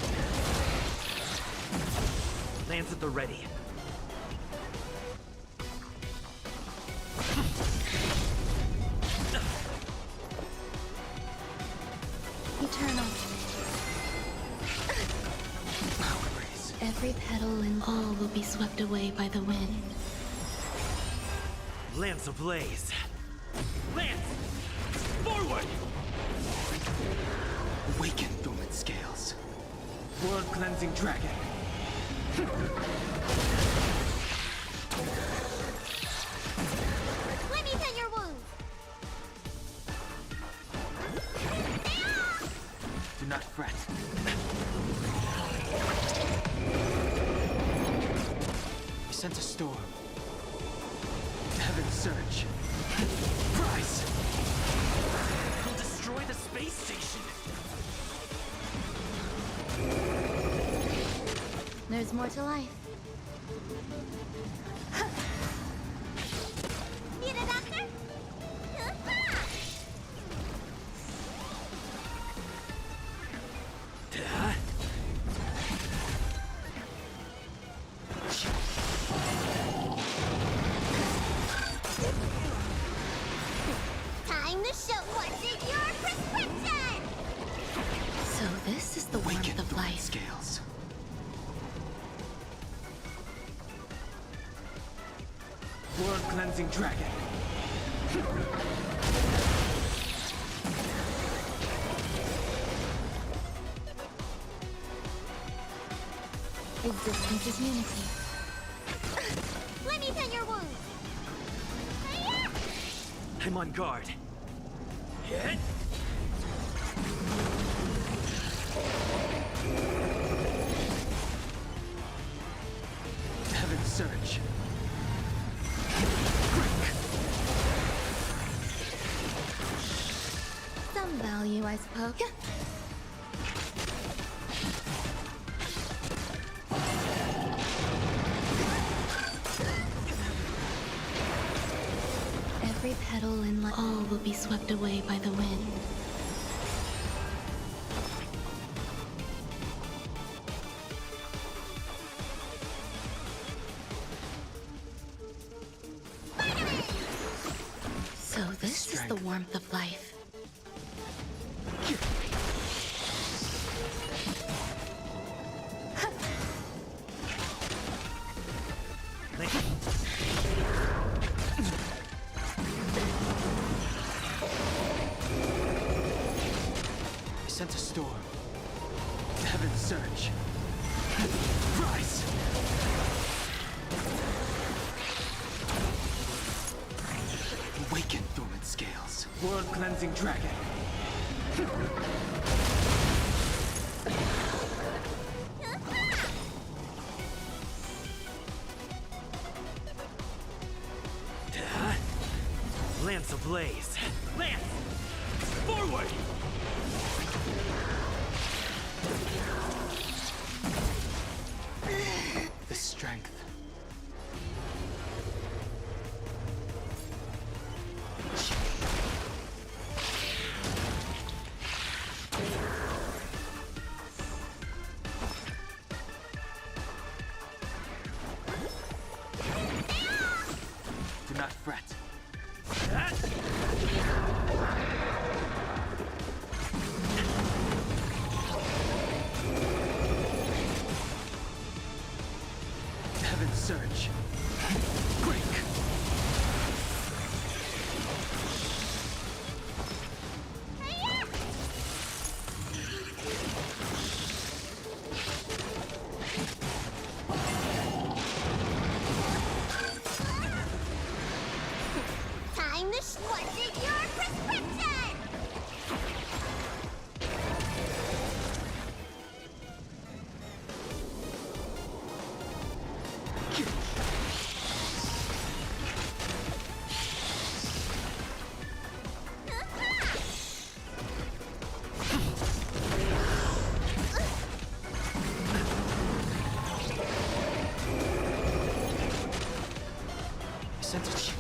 Lance at the ready. Eternal. Every petal and all will be swept away by the wind. Lance ablaze. Lance! Forward! Awaken dormant scales. World cleansing dragon. Let me tend your wounds. Do not fret. We sent a storm. Heaven's surge. Rise! We'll destroy the space station. There's more to life. Need a doctor? Time to show what's in your prescription! So this is the warmth of life. Scales. World cleansing dragon. Existence is unity. Let me tend your wounds. I'm on guard. Hit! Heaven's surge. Some value, I suppose. Every petal and all will be swept away by the wind. So this is the warmth of life. I sent a storm. Heaven's surge. Rise! Awaken dormant scales. World cleansing dragon. Lance ablaze. Lance! Forward! The strength. Do not fret. Heaven surge. Break. Time to schwartz it your prescription! Sense it.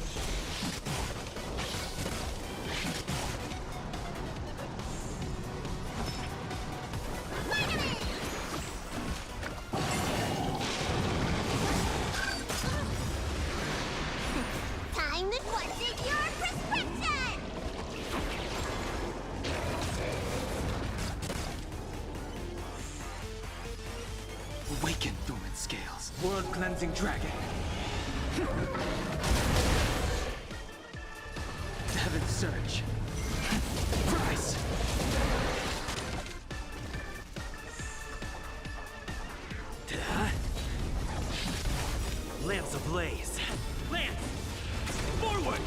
Time to schwartz it your prescription! Awaken, dormant scales. World-cleansing dragon. Heaven surge. Rise. Lance ablaze. Lance! Forward!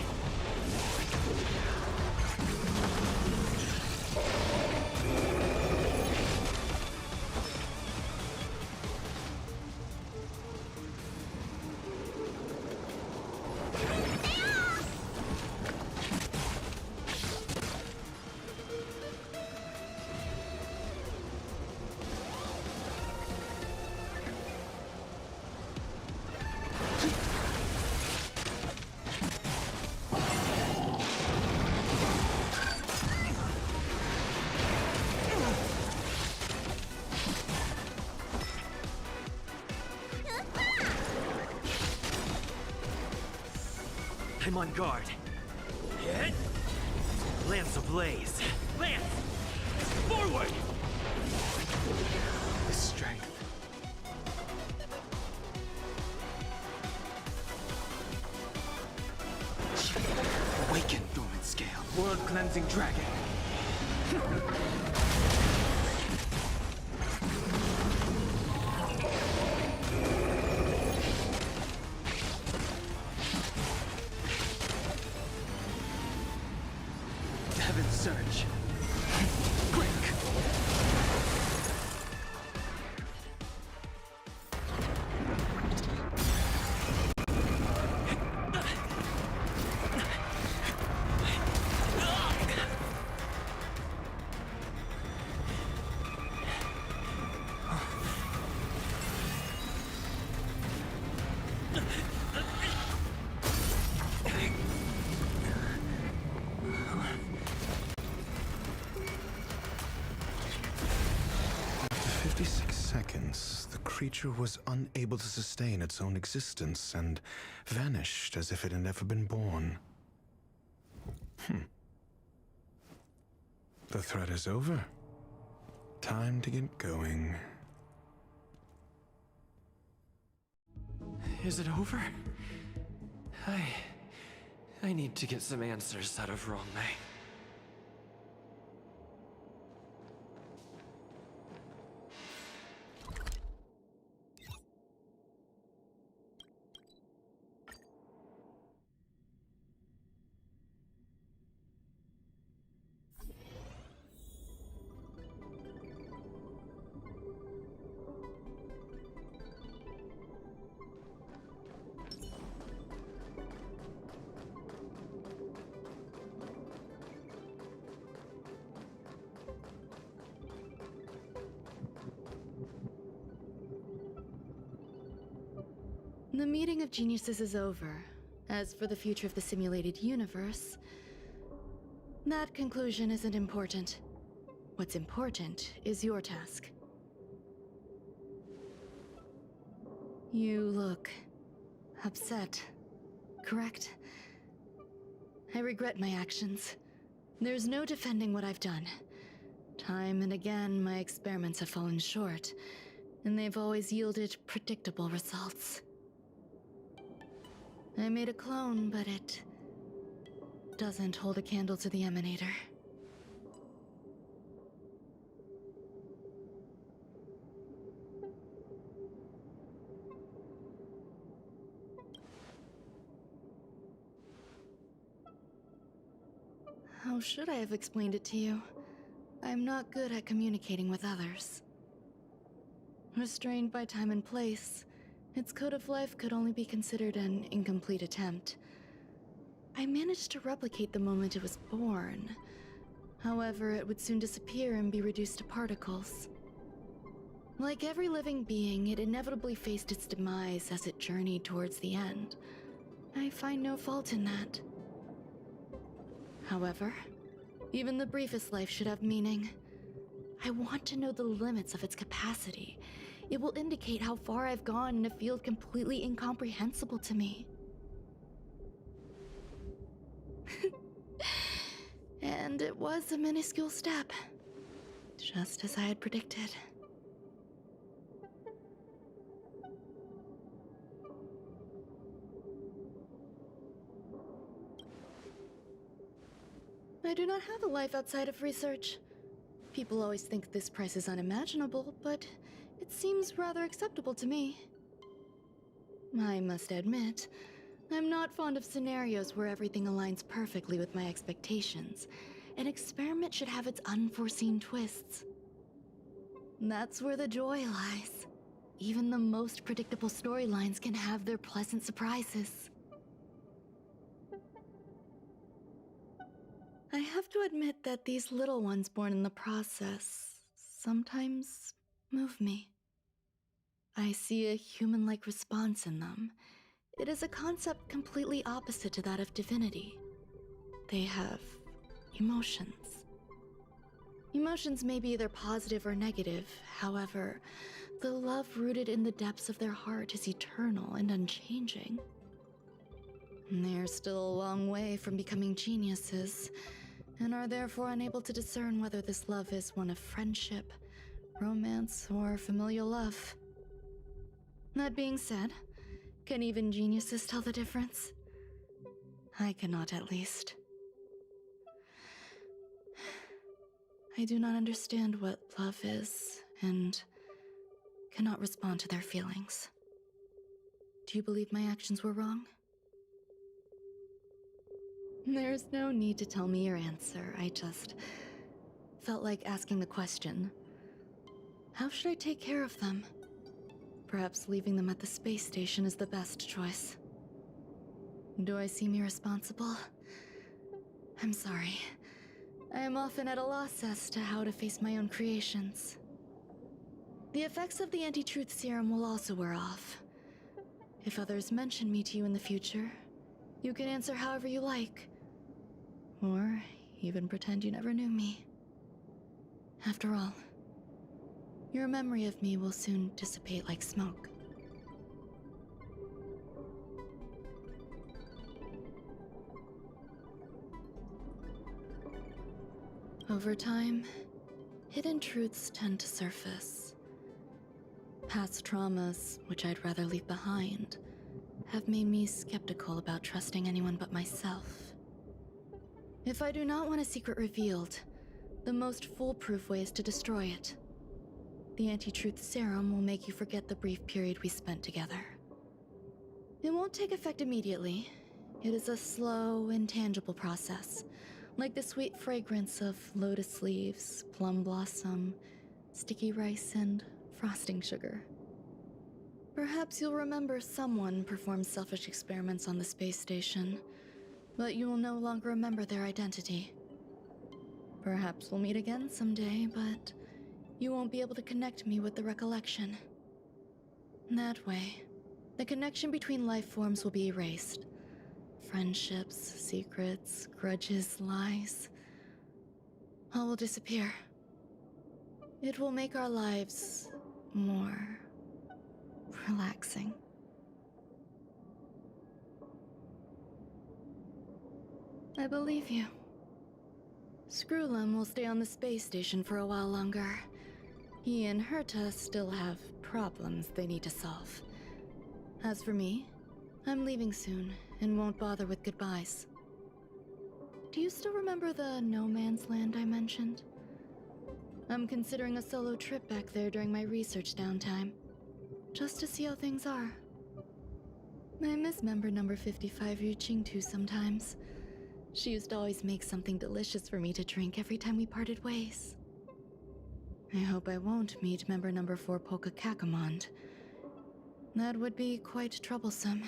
I'm on guard. Hit! Lance ablaze. Lance! Forward! The strength. Awaken, dormant scale. World-cleansing dragon. Heaven surge. Break. After 56 seconds, the creature was unable to sustain its own existence and vanished as if it had never been born. The threat is over. Time to get going. Is it over? I need to get some answers out of RuanMei. The meeting of geniuses is over. As for the future of the simulated universe, that conclusion isn't important. What's important is your task. You look upset, correct? I regret my actions. There's no defending what I've done. Time and again, my experiments have fallen short, and they've always yielded predictable results. I made a clone, but it doesn't hold a candle to the Emanator. How should I have explained it to you? I'm not good at communicating with others. Restrained by time and place, its code of life could only be considered an incomplete attempt. I managed to replicate the moment it was born. However, it would soon disappear and be reduced to particles. Like every living being, it inevitably faced its demise as it journeyed towards the end. I find no fault in that. However, even the briefest life should have meaning. I want to know the limits of its capacity. It will indicate how far I've gone in a field completely incomprehensible to me. And it was a minuscule step, just as I had predicted. I do not have a life outside of research. People always think this price is unimaginable, but it seems rather acceptable to me. I must admit, I'm not fond of scenarios where everything aligns perfectly with my expectations. An experiment should have its unforeseen twists. That's where the joy lies. Even the most predictable storylines can have their pleasant surprises. I have to admit that these little ones born in the process sometimes move me. I see a human-like response in them. It is a concept completely opposite to that of divinity. They have emotions. Emotions may be either positive or negative. However, the love rooted in the depths of their heart is eternal and unchanging. They're still a long way from becoming geniuses, and are therefore unable to discern whether this love is one of friendship, romance, or familial love. That being said, can even geniuses tell the difference? I cannot, at least. I do not understand what love is, and cannot respond to their feelings. Do you believe my actions were wrong? There's no need to tell me your answer. I just felt like asking the question. How should I take care of them? Perhaps leaving them at the space station is the best choice. Do I seem irresponsible? I'm sorry. I am often at a loss as to how to face my own creations. The effects of the anti-truth serum will also wear off. If others mention me to you in the future, you can answer however you like. Or even pretend you never knew me. After all, your memory of me will soon dissipate like smoke. Over time, hidden truths tend to surface. Past traumas, which I'd rather leave behind, have made me skeptical about trusting anyone but myself. If I do not want a secret revealed, the most foolproof way is to destroy it. The anti-truth serum will make you forget the brief period we spent together. It won't take effect immediately. It is a slow, intangible process, like the sweet fragrance of lotus leaves, plum blossom, sticky rice, and frosting sugar. Perhaps you'll remember someone performed selfish experiments on the space station, but you will no longer remember their identity. Perhaps we'll meet again someday, but you won't be able to connect me with the recollection. That way, the connection between life forms will be erased. Friendships, secrets, grudges, lies, all will disappear. It will make our lives more relaxing. I believe you. Screwlum will stay on the space station for a while longer. He and Herta still have problems they need to solve. As for me, I'm leaving soon and won't bother with goodbyes. Do you still remember the no man's land I mentioned? I'm considering a solo trip back there during my research downtime, just to see how things are. I miss member number 55 Ryuching sometimes. She used to always make something delicious for me to drink every time we parted ways. I hope I won't meet member number 4 Polka Kakamond. That would be quite troublesome.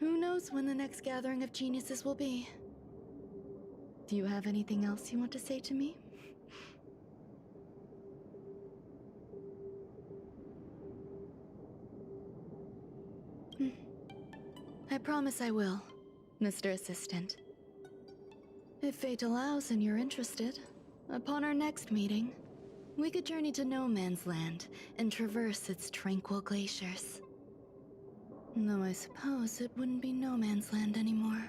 Who knows when the next gathering of geniuses will be? Do you have anything else you want to say to me? I promise I will, Mr. Assistant. If fate allows and you're interested, upon our next meeting, we could journey to No Man's Land and traverse its tranquil glaciers. Though I suppose it wouldn't be No Man's Land anymore.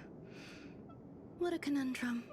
What a conundrum.